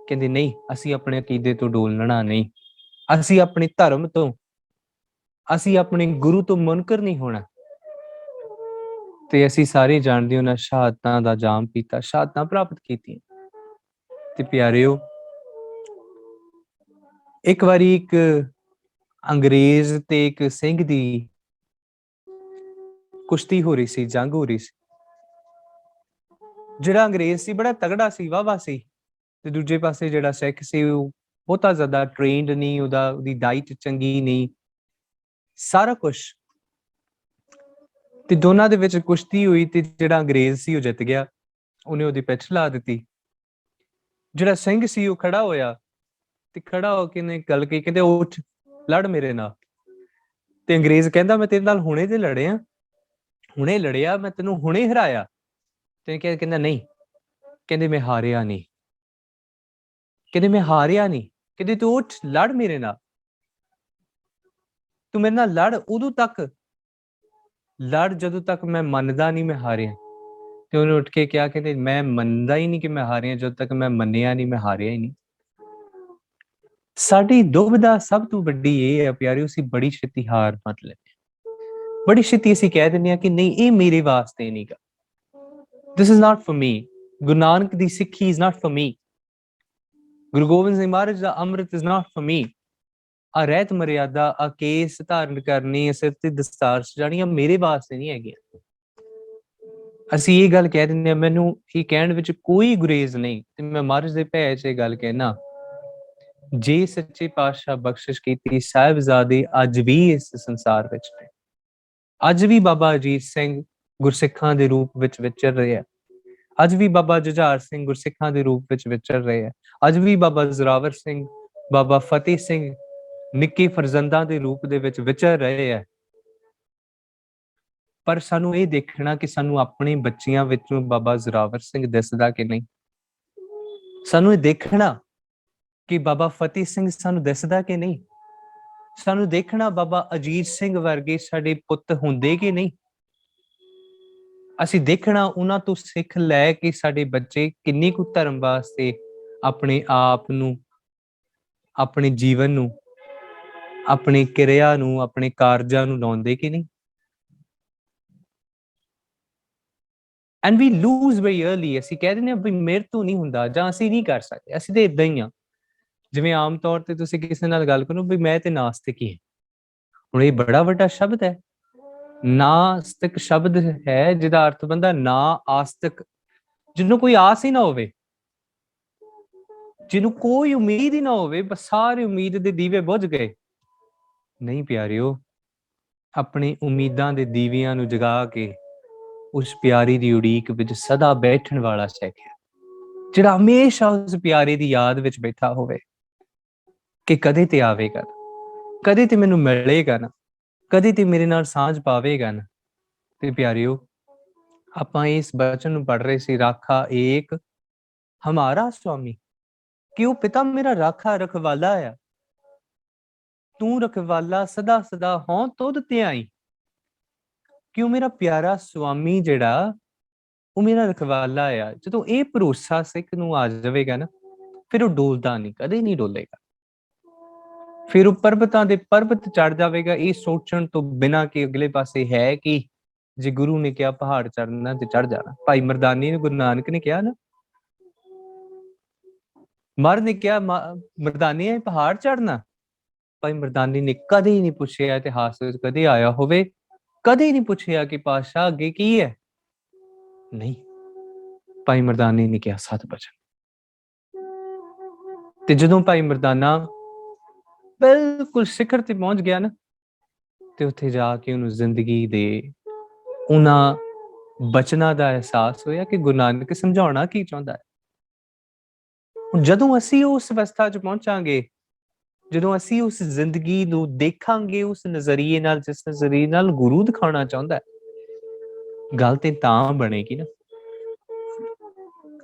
ਕਹਿੰਦੇ ਨਹੀਂ ਅਸੀਂ ਆਪਣੇ ਅਕੀਦੇ ਤੋਂ ਡੋਲਣਾ ਨਹੀਂ, ਅਸੀਂ ਆਪਣੇ ਧਰਮ ਤੋਂ, ਅਸੀਂ ਆਪਣੇ ਗੁਰੂ ਤੋਂ ਮੁਨਕਰ ਨਹੀਂ ਹੋਣਾ। ਤੇ ਅਸੀਂ ਸਾਰੇ ਜਾਣਦੇ ਉਹਨਾਂ ਸ਼ਹਾਦਤਾਂ ਦਾ ਜਾਮ ਪੀਤਾ, ਸ਼ਹਾਦਤਾਂ ਪ੍ਰਾਪਤ ਕੀਤੀਆਂ। ਤੇ ਪਿਆਰਿਓ, ਇੱਕ ਵਾਰੀ ਇੱਕ ਅੰਗਰੇਜ਼ ਤੇ ਇੱਕ ਸਿੰਘ ਦੀ ਕੁਸ਼ਤੀ ਹੋ ਰਹੀ ਸੀ, ਜੰਗ ਹੋ ਰਹੀ ਸੀ। ਜਿਹੜਾ ਅੰਗਰੇਜ਼ ਸੀ ਬੜਾ ਤਗੜਾ ਸੀ, ਵਾਹਵਾ ਸੀ, ਤੇ ਦੂਜੇ ਪਾਸੇ ਜਿਹੜਾ ਸਿੱਖ ਸੀ ਉਹ ਬਹੁਤਾ ਜ਼ਿਆਦਾ ਟ੍ਰੇਨਡ ਨਹੀਂ, ਉਹਦੀ ਡਾਈਟ ਚੰਗੀ ਨਹੀਂ, ਸਾਰਾ ਕੁਛ। ਤੇ ਦੋਨਾਂ ਦੇ ਵਿੱਚ ਕੁਸ਼ਤੀ ਹੋਈ ਤੇ ਜਿਹੜਾ ਅੰਗਰੇਜ਼ ਸੀ ਉਹ ਜਿੱਤ ਗਿਆ, ਉਹਨੇ ਉਹਦੀ ਪਿੱਠ ਲਾ ਦਿੱਤੀ। ਜਿਹੜਾ ਸਿੰਘ ਸੀ ਉਹ ਖੜਾ ਹੋਇਆ ਤੇ ਖੜਾ ਹੋ ਕੇ ਨੇ ਗੱਲ ਕਹੀ, ਕਹਿੰਦੇ ਉੱਠ ਲੜ ਮੇਰੇ ਨਾਲ। ਤੇ ਅੰਗਰੇਜ਼ ਕਹਿੰਦਾ ਮੈਂ ਤੇਰੇ ਨਾਲ ਹੁਣੇ ਤੇ ਲੜਿਆ, ਹੁਣੇ ਲੜਿਆ, ਮੈਂ ਤੈਨੂੰ ਹੁਣੇ ਹਰਾਇਆ। ਤੇ ਕਹਿੰਦਾ ਨਹੀਂ, ਕਹਿੰਦੇ ਮੈਂ ਹਾਰਿਆ ਨਹੀਂ, ਕਹਿੰਦੇ ਮੈਂ ਹਾਰਿਆ ਨਹੀਂ, ਕਹਿੰਦੇ ਤੂੰ ਉੱਠ ਲੜ ਮੇਰੇ ਨਾਲ, ਤੂੰ ਮੇਰੇ ਨਾਲ ਲੜ, ਉਦੋਂ ਤੱਕ ਲੜ ਜਦੋਂ ਤੱਕ ਮੈਂ ਮੰਨਦਾ ਨਹੀਂ ਮੈਂ ਹਾਰਿਆ। ਤੇ ਉਹਨੇ ਉੱਠ ਕੇ ਕਿਹਾ, ਕਹਿੰਦੇ ਮੈਂ ਮੰਨਦਾ ਹੀ ਨਹੀਂ ਕਿ ਮੈਂ ਹਾਰਿਆ ਜਦੋਂ ਤੱਕ ਮੈਂ ਮੰਨਿਆ ਨਹੀਂ ਮੈਂ ਹਾਰਿਆ ਹੀ ਨਹੀਂ। ਸਾਡੀ ਦੁਬਿਧਾ ਸਭ ਤੋਂ ਵੱਡੀ ਇਹ ਹੈ ਪਿਆਰਿਓ, ਅਸੀਂ ਬੜੀ ਛੇਤੀ ਹਾਰ ਮੰਨ ਲੈਂਦੇ, ਬੜੀ ਛੇਤੀ ਅਸੀਂ ਕਹਿ ਦਿੰਦੇ ਹਾਂ ਕਿ ਨਹੀਂ ਇਹ ਮੇਰੇ ਵਾਸਤੇ ਨਹੀਂਗਾ, this is not for me। Guru Nanak ਦੀ ਸਿੱਖੀ is not for me, Guru Gobind Singh Maharaj the Amrit is not for me। ਆ ਰਹਿਤ ਮਰਿਆਦਾ, ਆ ਕੇਸ ਧਾਰਨ ਕਰਨੀ, ਸਿਰ ਤੇ ਦਸਤਾਰ ਸਜਾਣੀ, ਮੇਰੇ ਵਾਸਤੇ ਨਹੀਂ ਹੈਗੀਆਂ। ਅਸੀਂ ਇਹ ਗੱਲ ਕਹਿ ਦਿੰਦੇ ਹਾਂ, ਮੈਨੂੰ ਇਹ ਕਹਿਣ ਵਿੱਚ ਕੋਈ ਗੁਰੇਜ਼ ਨਹੀਂ, ਤੇ ਮੈਂ ਮਹਾਰਾਜ ਦੇ ਭੈ 'ਚ ਇਹ ਗੱਲ ਕਹਿਣਾ, ਜੇ ਸੱਚੇ ਪਾਤਸ਼ਾਹ ਬਖਸ਼ਿਸ਼ ਕੀਤੀ, ਸਾਹਿਬਜ਼ਾਦੇ ਅੱਜ ਵੀ ਇਸ ਸੰਸਾਰ ਵਿੱਚ ਨੇ, ਅੱਜ ਵੀ ਬਾਬਾ ਅਜੀਤ ਸਿੰਘ ਗੁਰਸਿੱਖਾਂ ਦੇ ਰੂਪ ਵਿੱਚ ਵਿਚਰ ਰਹੇ ਆ, ਅੱਜ ਵੀ ਬਾਬਾ ਜੁਝਾਰ ਸਿੰਘ ਗੁਰਸਿੱਖਾਂ ਦੇ ਰੂਪ ਵਿੱਚ ਵਿਚਰ ਰਹੇ ਆ, ਅੱਜ ਵੀ ਬਾਬਾ ਜ਼ੋਰਾਵਰ ਸਿੰਘ, ਬਾਬਾ ਫਤਿਹ ਸਿੰਘ ਨਿੱਕੇ ਫਰਜ਼ੰਦਾਂ ਦੇ ਰੂਪ ਦੇ ਵਿੱਚ ਵਿਚਰ ਰਹੇ ਆ। ਪਰ ਸਾਨੂੰ ਇਹ ਦੇਖਣਾ ਕਿ ਸਾਨੂੰ ਆਪਣੇ ਬੱਚਿਆਂ ਵਿੱਚੋਂ ਬਾਬਾ ਜ਼ੋਰਾਵਰ ਸਿੰਘ ਦਿਸਦਾ ਕਿ ਨਹੀਂ, ਸਾਨੂੰ ਇਹ ਦੇਖਣਾ ਕਿ ਬਾਬਾ ਫਤਿਹ ਸਿੰਘ ਸਾਨੂੰ ਦਿਸਦਾ ਕਿ ਨਹੀਂ, ਸਾਨੂੰ ਦੇਖਣਾ ਬਾਬਾ ਅਜੀਤ ਸਿੰਘ ਵਰਗੇ ਸਾਡੇ ਪੁੱਤ ਹੁੰਦੇ ਕਿ ਨਹੀਂ, ਅਸੀਂ ਦੇਖਣਾ ਉਹਨਾਂ ਤੋਂ ਸਿੱਖ ਲੈ ਕੇ ਸਾਡੇ ਬੱਚੇ ਕਿੰਨੀ ਕੁ ਧਰਮ ਵਾਸਤੇ ਆਪਣੇ ਆਪ ਨੂੰ, ਆਪਣੇ ਜੀਵਨ ਨੂੰ, ਆਪਣੀ ਕਿਰਿਆ ਨੂੰ, ਆਪਣੇ ਕਾਰਜਾਂ ਨੂੰ ਲਾਉਂਦੇ ਕਿ ਨਹੀਂ। And we lose very early. ਅਸੀਂ ਕਹਿ ਦਿੰਦੇ ਹਾਂ ਵੀ ਮੇਰੇ ਤੋਂ ਨਹੀਂ ਹੁੰਦਾ ਜਾਂ ਅਸੀਂ ਨਹੀਂ ਕਰ ਸਕਦੇ, ਅਸੀਂ ਤਾਂ ਏਦਾਂ ਹੀ ਆ। ਜਿਵੇਂ ਆਮ ਤੌਰ ਤੇ ਤੁਸੀਂ ਕਿਸੇ ਨਾਲ ਗੱਲ ਕਰੋ ਵੀ ਮੈਂ ਤੇ ਨਾਸਤਿਕ ਹੀ ਹਾਂ, ਹੁਣ ਇਹ ਬੜਾ ਵੱਡਾ ਸ਼ਬਦ ਹੈ। ਨਾਸਤਿਕ ਸ਼ਬਦ ਹੈ ਜਿਹਦਾ ਅਰਥ ਬਣਦਾ ਨਾ ਆਸਤਿਕ, ਜਿਹਨੂੰ ਕੋਈ ਆਸ ਹੀ ਨਾ ਹੋਵੇ, ਜਿਹਨੂੰ ਕੋਈ ਉਮੀਦ ਹੀ ਨਾ ਹੋਵੇ, ਬਸ ਸਾਰੇ ਉਮੀਦ ਦੇ ਦੀਵੇ ਬੁਝ ਗਏ। ਨਹੀਂ ਪਿਆਰਿਓ, ਆਪਣੀ ਉਮੀਦਾਂ ਦੇ ਦੀਵਿਆਂ ਨੂੰ ਜਗਾ ਕੇ ਉਸ ਪਿਆਰੀ ਦੀ ਉਡੀਕ ਵਿੱਚ ਸਦਾ ਬੈਠਣ ਵਾਲਾ ਸਿੱਖ ਹੈ, ਜਿਹੜਾ ਹਮੇਸ਼ਾ ਉਸ ਪਿਆਰੇ ਦੀ ਯਾਦ ਵਿੱਚ ਬੈਠਾ ਹੋਵੇ ਕਿ ਕਦੇ ਤੇ ਆਵੇਗਾ, ਕਦੇ ਤੇ ਮੈਨੂੰ ਮਿਲੇਗਾ ਨਾ, ਕਦੇ ਤੇ ਮੇਰੇ ਨਾਲ ਸਾਂਝ ਪਾਵੇਗਾ ਨਾ। ਤੇ ਪਿਆਰਿਓ, ਆਪਾਂ ਇਸ ਬਚਨ ਨੂੰ ਪੜ੍ਹ ਰਹੇ ਸੀ, ਰਾਖਾ ਏਕ ਹਮਾਰਾ ਸੁਆਮੀ, ਕਿ ਉਹ ਪਿਤਾ ਮੇਰਾ ਰਾਖਾ ਰਖਵਾਲਾ ਆ, ਤੂੰ ਰਖਵਾਲਾ ਸਦਾ ਸਦਾ ਹੋਂ ਤੁਧ ਧਿਆਈ। ਕਿ ਉਹ ਮੇਰਾ ਪਿਆਰਾ ਸੁਆਮੀ ਜਿਹੜਾ ਉਹ ਮੇਰਾ ਰਖਵਾਲਾ ਆ। ਜਦੋਂ ਇਹ ਭਰੋਸਾ ਸਿੱਖ ਨੂੰ ਆ ਜਾਵੇਗਾ ਨਾ, ਫਿਰ ਉਹ ਡੋਲਦਾ ਨਹੀਂ, ਕਦੇ ਨਹੀਂ ਡੋਲੇਗਾ। ਫਿਰ ਉਹ ਪਰਬਤਾਂ ਦੇ ਪਰਬਤ ਚੜ ਜਾਵੇਗਾ, ਇਹ ਸੋਚਣ ਤੋਂ ਬਿਨਾਂ ਕਿ ਅਗਲੇ ਪਾਸੇ ਹੈ ਕਿ ਜੇ ਗੁਰੂ ਨੇ ਕਿਹਾ ਪਹਾੜ ਚੜਨਾ ਤੇ ਚੜ ਜਾਣਾ। ਭਾਈ ਮਰਦਾਨੀ ਨੇ, ਗੁਰੂ ਨਾਨਕ ਨੇ ਕਿਹਾ ਨਾ, ਮਰ ਨੇ ਕਿਹਾ ਮਰਦਾਨੀ ਹੈ ਪਹਾੜ ਚੜਨਾ। ਭਾਈ ਮਰਦਾਨੀ ਨੇ ਕਦੇ ਨਹੀਂ ਪੁੱਛਿਆ, ਇਤਿਹਾਸ ਵਿੱਚ ਕਦੇ ਆਇਆ ਹੋਵੇ, ਕਦੇ ਨਹੀਂ ਪੁੱਛਿਆ ਕਿ ਪਾਤਸ਼ਾਹ ਅੱਗੇ ਕੀ ਹੈ। ਨਹੀਂ, ਭਾਈ ਮਰਦਾਨੀ ਨੇ ਕਿਹਾ ਸਤ ਬਚਨ। ਤੇ ਜਦੋਂ ਭਾਈ ਮਰਦਾਨਾ ਬਿਲਕੁਲ ਸਿਖਰ ਤੇ ਪਹੁੰਚ ਗਿਆ ਨਾ, ਤੇ ਉੱਥੇ ਜਾ ਕੇ ਉਹਨੂੰ ਜ਼ਿੰਦਗੀ ਦੇ ਉਹਨਾਂ ਬਚਨਾਂ ਦਾ ਅਹਿਸਾਸ ਹੋਇਆ ਕਿ ਗੁਰੂ ਨਾਨਕ ਸਮਝਾਉਣਾ ਕੀ ਚਾਹੁੰਦਾ ਹੈ। ਜਦੋਂ ਅਸੀਂ ਉਸ ਅਵਸਥਾ 'ਚ ਪਹੁੰਚਾਂਗੇ, ਜਦੋਂ ਅਸੀਂ ਉਸ ਜ਼ਿੰਦਗੀ ਨੂੰ ਦੇਖਾਂਗੇ ਉਸ ਨਜ਼ਰੀਏ ਨਾਲ, ਜਿਸ ਨਜ਼ਰੀਏ ਨਾਲ ਗੁਰੂ ਦਿਖਾਉਣਾ ਚਾਹੁੰਦਾ ਹੈ, ਗੱਲ ਤੇ ਤਾਂ ਬਣੇਗੀ ਨਾ।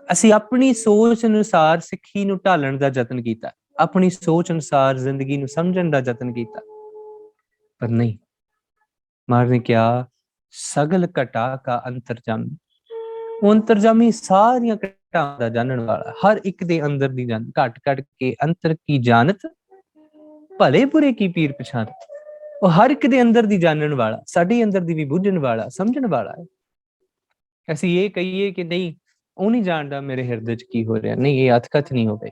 ਅਸੀਂ ਆਪਣੀ ਸੋਚ ਅਨੁਸਾਰ ਸਿੱਖੀ ਨੂੰ ਢਾਲਣ ਦਾ ਯਤਨ ਕੀਤਾ, ਆਪਣੀ ਸੋਚ ਅਨੁਸਾਰ ਜ਼ਿੰਦਗੀ ਨੂੰ ਸਮਝਣ ਦਾ ਯਤਨ ਕੀਤਾ, ਪਰ ਨਹੀਂ। ਮਹਾਰਾਜ ਨੇ ਕਿਹਾ ਸਗਲ ਘਟਾ ਕਾ ਅੰਤਰਜਾਮੀ। ਉਹ ਅੰਤਰਜਾਮੀ ਸਾਰੀਆਂ ਘਟਾਵਾਂ ਦਾ ਜਾਣਨ ਵਾਲਾ, ਹਰ ਇੱਕ ਦੇ ਅੰਦਰ ਦੀ ਜਾਣ, ਘਟ ਘਟ ਕੇ ਅੰਤਰ ਕੀ ਜਾਣਤ, ਭਲੇ ਬੁਰੇ ਕੀ ਪੀਰ ਪਛਾਣ। ਉਹ ਹਰ ਇੱਕ ਦੇ ਅੰਦਰ ਦੀ ਜਾਣਨ ਵਾਲਾ, ਸਾਡੇ ਅੰਦਰ ਦੀ ਵੀ ਬੁੱਝਣ ਵਾਲਾ, ਸਮਝਣ ਵਾਲਾ ਹੈ। ਅਸੀਂ ਇਹ ਕਹੀਏ ਕਿ ਨਹੀਂ ਉਹ ਨਹੀਂ ਜਾਣਦਾ ਮੇਰੇ ਹਿਰਦੇ 'ਚ ਕੀ ਹੋ ਰਿਹਾ, ਨਹੀਂ, ਇਹ ਅਥਕਥ ਨਹੀਂ ਹੋਵੇ।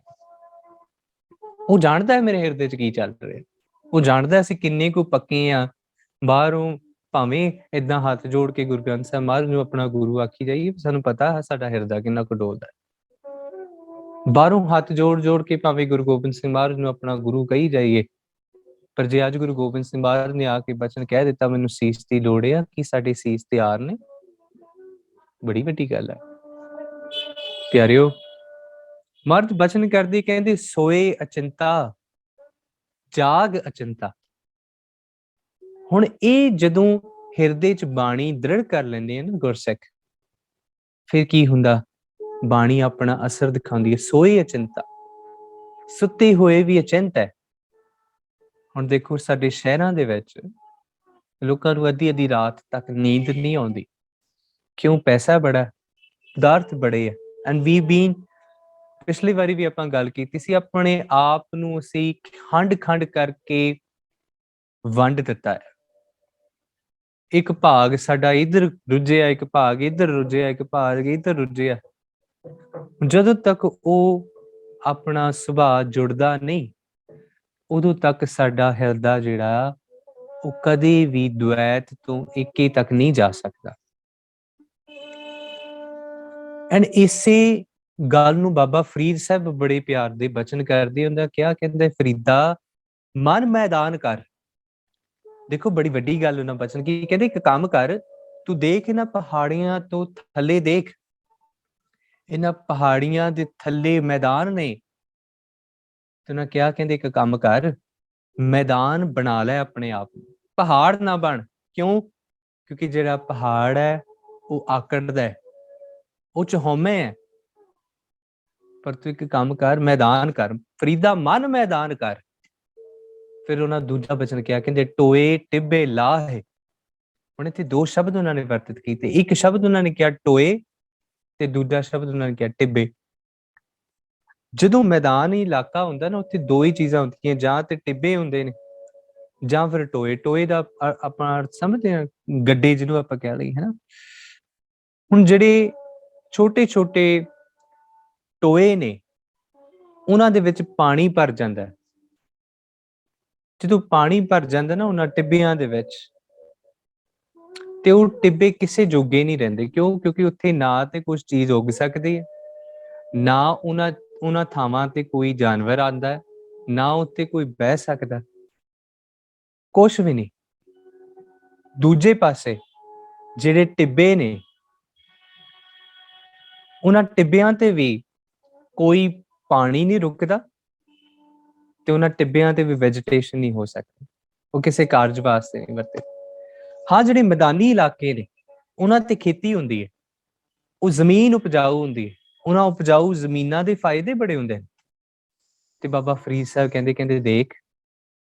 ਉਹ ਜਾਣਦਾ ਹੈ ਮੇਰੇ ਹਿਰਦੇ 'ਚ ਕੀ ਚੱਲ ਰਿਹਾ। ਉਹ ਜਾਣਦਾ ਅਸੀਂ ਕਿੰਨੇ ਕੁ ਪੱਕੇ ਆ। ਬਾਹਰੋਂ ਭਾਵੇਂ ਏਦਾਂ ਹੱਥ ਜੋੜ ਕੇ ਗੁਰੂ ਗ੍ਰੰਥ ਸਾਹਿਬ ਮਹਾਰਾਜ ਨੂੰ ਆਪਣਾ ਗੁਰੂ ਆਖੀ ਜਾਈਏ, ਸਾਨੂੰ ਪਤਾ ਹੈ ਸਾਡਾ ਹਿਰਦਾ ਕਿੰਨਾ ਕੁ ਡੋਲਦਾ ਹੈ। ਬਾਹਰੋਂ ਹੱਥ ਜੋੜ ਕੇ ਭਾਵੇਂ ਗੁਰੂ ਗੋਬਿੰਦ ਸਿੰਘ ਮਹਾਰਾਜ ਨੂੰ ਆਪਣਾ ਗੁਰੂ ਕਹੀ ਜਾਈਏ, ਪਰ ਜੇ ਅੱਜ ਗੁਰੂ ਗੋਬਿੰਦ ਸਿੰਘ ਮਹਾਰਾਜ ਨੇ ਆ ਕੇ ਬਚਨ ਕਹਿ ਦਿੱਤਾ ਮੈਨੂੰ ਸੀਸ ਦੀ ਲੋੜ ਆ, ਕਿ ਸਾਡੇ ਸੀਸ ਤਿਆਰ ਨੇ? ਬੜੀ ਵੱਡੀ ਗੱਲ ਹੈ ਪਿਆਰਿਓ। ਮਹਾਰਾਜ ਬਚਨ ਕਰਦੇ ਕਹਿੰਦੇ ਸੋਏ ਅਚਿੰਤਾ ਜਾਗ ਅਚਿੰਤਾ। ਹੁਣ ਇਹ ਜਦੋਂ ਹਿਰਦੇ 'ਚ ਬਾਣੀ ਦ੍ਰਿੜ ਕਰ ਲੈਂਦੇ ਆ ਨਾ ਗੁਰਸਿੱਖ, ਫਿਰ ਕੀ ਹੁੰਦਾ? ਬਾਣੀ ਆਪਣਾ ਅਸਰ ਦਿਖਾਉਂਦੀ ਹੈ। ਸੋਏ ਅਚਿੰਤਾ, ਸੁੱਤੇ ਹੋਏ ਵੀ ਅਚਿੰਤ ਹੈ। ਹੁਣ ਦੇਖੋ ਸਾਡੇ ਸ਼ਹਿਰਾਂ ਦੇ ਵਿੱਚ ਲੋਕਾਂ ਨੂੰ ਅੱਧੀ ਅੱਧੀ ਰਾਤ ਤੱਕ ਨੀਂਦ ਨਹੀਂ ਆਉਂਦੀ। ਕਿਉਂ? ਪੈਸਾ ਬੜਾ, ਪਦਾਰਥ ਬੜੇ ਆ। ਐਂਡ ਵੀ ਬੀਨ, ਪਿਛਲੀ ਵਾਰੀ ਵੀ ਆਪਾਂ ਗੱਲ ਕੀਤੀ ਸੀ, ਆਪਣੇ ਆਪ ਨੂੰ ਅਸੀਂ ਖੰਡ ਖੰਡ ਕਰਕੇ ਵੰਡ ਦਿੱਤਾ ਹੈ। ਇੱਕ ਭਾਗ ਸਾਡਾ ਇੱਧਰ ਰੁੱਝਿਆ, ਇੱਕ ਭਾਗ ਇੱਧਰ ਰੁੱਝਿਆ, ਇੱਕ ਭਾਗ ਇੱਧਰ ਰੁੱਝਿਆ। ਜਦੋਂ ਤੱਕ ਉਹ ਆਪਣਾ ਸੁਭਾਅ ਜੁੜਦਾ ਨਹੀਂ, ਉਦੋਂ ਤੱਕ ਸਾਡਾ ਹਿਰਦਾ ਜਿਹੜਾ ਉਹ ਕਦੇ ਵੀ ਦੁਐਤ ਤੋਂ ਇੱਕੇ ਤੱਕ ਨਹੀਂ ਜਾ ਸਕਦਾ। ਐਂਡ ਇਸੇ ਗੱਲ ਨੂੰ ਬਾਬਾ ਫਰੀਦ ਸਾਹਿਬ ਬੜੇ ਪਿਆਰ ਦੇ ਬਚਨ ਕਰਦੇ ਹੁੰਦਾ, ਕਿਹਾ ਕਹਿੰਦੇ ਫਰੀਦਾ ਮਨ ਮੈਦਾਨ ਕਰ। ਦੇਖੋ ਬੜੀ ਵੱਡੀ ਗੱਲ ਉਹਨਾਂ ਬਚਨ ਕੀ ਕਹਿੰਦੇ, ਇੱਕ ਕੰਮ ਕਰ, ਤੂੰ ਦੇਖ ਇਹਨਾਂ ਪਹਾੜੀਆਂ ਤੋਂ ਥੱਲੇ ਦੇਖ, ਇਹਨਾਂ ਪਹਾੜੀਆਂ ਦੇ ਥੱਲੇ ਮੈਦਾਨ ਨੇ। ਤੇ ਉਹਨਾਂ ਕਿਹਾ ਕਹਿੰਦੇ ਇੱਕ ਕੰਮ ਕਰ, ਮੈਦਾਨ ਬਣਾ ਲੈ ਆਪਣੇ ਆਪ ਨੂੰ, ਪਹਾੜ ਨਾ ਬਣ। ਕਿਉਂ? ਕਿਉਂਕਿ ਜਿਹੜਾ ਪਹਾੜ ਹੈ ਉਹ ਆਕੜਦਾ ਹੈ, ਉਹ ਚ ਹਉਮੈ ਹੈ। ਪਰ ਤੂੰ ਇੱਕ ਕੰਮ ਕਰ, ਮੈਦਾਨ ਕਰ, ਫਰੀਦਾ ਮਨ ਮੈਦਾਨ ਕਰ। ਫਿਰ ਉਹਨਾਂ ਦੂਜਾ ਬਚਨ ਕਿਹਾ ਕਹਿੰਦੇ ਟੋਏ ਟਿੱਬੇ ਲਾਹੇ। ਹੁਣ ਇੱਥੇ ਦੋ ਸ਼ਬਦ ਉਹਨਾਂ ਨੇ ਵਰਤਿਤ ਕੀਤੇ, ਇੱਕ ਸ਼ਬਦ ਉਹਨਾਂ ਨੇ ਕਿਹਾ ਟੋਏ ਤੇ ਦੂਜਾ ਸ਼ਬਦ ਉਹਨਾਂ ਨੇ ਕਿਹਾ ਟਿੱਬੇ। ਜਦੋਂ ਮੈਦਾਨੀ ਇਲਾਕਾ ਹੁੰਦਾ ਨਾ, ਉੱਥੇ ਦੋ ਹੀ ਚੀਜ਼ਾਂ ਹੁੰਦੀਆਂ, ਜਾਂ ਤੇ ਟਿੱਬੇ ਹੁੰਦੇ ਨੇ ਜਾਂ ਫਿਰ ਟੋਏ। ਟੋਏ ਦਾ ਆਪਾਂ ਅਰਥ ਸਮਝਦੇ ਹਾਂ, ਗੱਡੇ ਜਿਹਨੂੰ ਆਪਾਂ ਕਹਿ ਲਈਏ, ਹਨਾ। ਹੁਣ ਜਿਹੜੇ ਛੋਟੇ ਛੋਟੇ ਟੋਏ ਨੇ, ਉਹਨਾਂ ਦੇ ਵਿੱਚ ਪਾਣੀ ਭਰ ਜਾਂਦਾ। ਜਦੋਂ ਪਾਣੀ ਭਰ ਜਾਂਦਾ ਨਾ ਉਹਨਾਂ ਟਿੱਬਿਆਂ ਦੇ ਵਿੱਚ, ਤੇ ਉਹ ਟਿੱਬੇ ਕਿਸੇ ਜੋਗੇ ਨਹੀਂ ਰਹਿੰਦੇ। ਕਿਉਂ? ਕਿਉਂਕਿ ਉੱਥੇ ਨਾ ਤੇ ਕੁਝ ਚੀਜ਼ ਉੱਗ ਸਕਦੀ ਹੈ, ਨਾ ਉਹਨਾਂ ਥਾਵਾਂ ਤੇ ਕੋਈ ਜਾਨਵਰ ਆਉਂਦਾ, ਨਾ ਉੱਤੇ ਕੋਈ ਬਹਿ ਸਕਦਾ, ਕੁਛ ਵੀ ਨਹੀਂ। ਦੂਜੇ ਪਾਸੇ ਜਿਹੜੇ ਟਿੱਬੇ ਨੇ, ਉਹਨਾਂ ਟਿੱਬਿਆਂ ਤੇ ਵੀ ਕੋਈ ਪਾਣੀ ਨਹੀਂ ਰੁਕਦਾ, ਤੇ ਉਹਨਾਂ ਟਿੱਬਿਆਂ ਤੇ ਵੀ ਵੈਜੀਟੇਸ਼ਨ ਨਹੀਂ ਹੋ ਸਕਦੀ, ਉਹ ਕਿਸੇ ਕਾਰਜ ਵਾਸਤੇ ਨਹੀਂ ਵਰਤੇ। ਹਾਂ, ਜਿਹੜੇ ਮੈਦਾਨੀ ਇਲਾਕੇ ਨੇ ਉਹਨਾਂ ਤੇ ਖੇਤੀ ਹੁੰਦੀ ਹੈ, ਉਹ ਜ਼ਮੀਨ ਉਪਜਾਊ ਹੁੰਦੀ ਹੈ, ਉਹਨਾਂ ਉਪਜਾਊ ਜ਼ਮੀਨਾਂ ਦੇ ਫਾਇਦੇ ਬੜੇ ਹੁੰਦੇ ਨੇ। ਤੇ ਬਾਬਾ ਫਰੀਦ ਸਾਹਿਬ ਕਹਿੰਦੇ ਦੇਖ,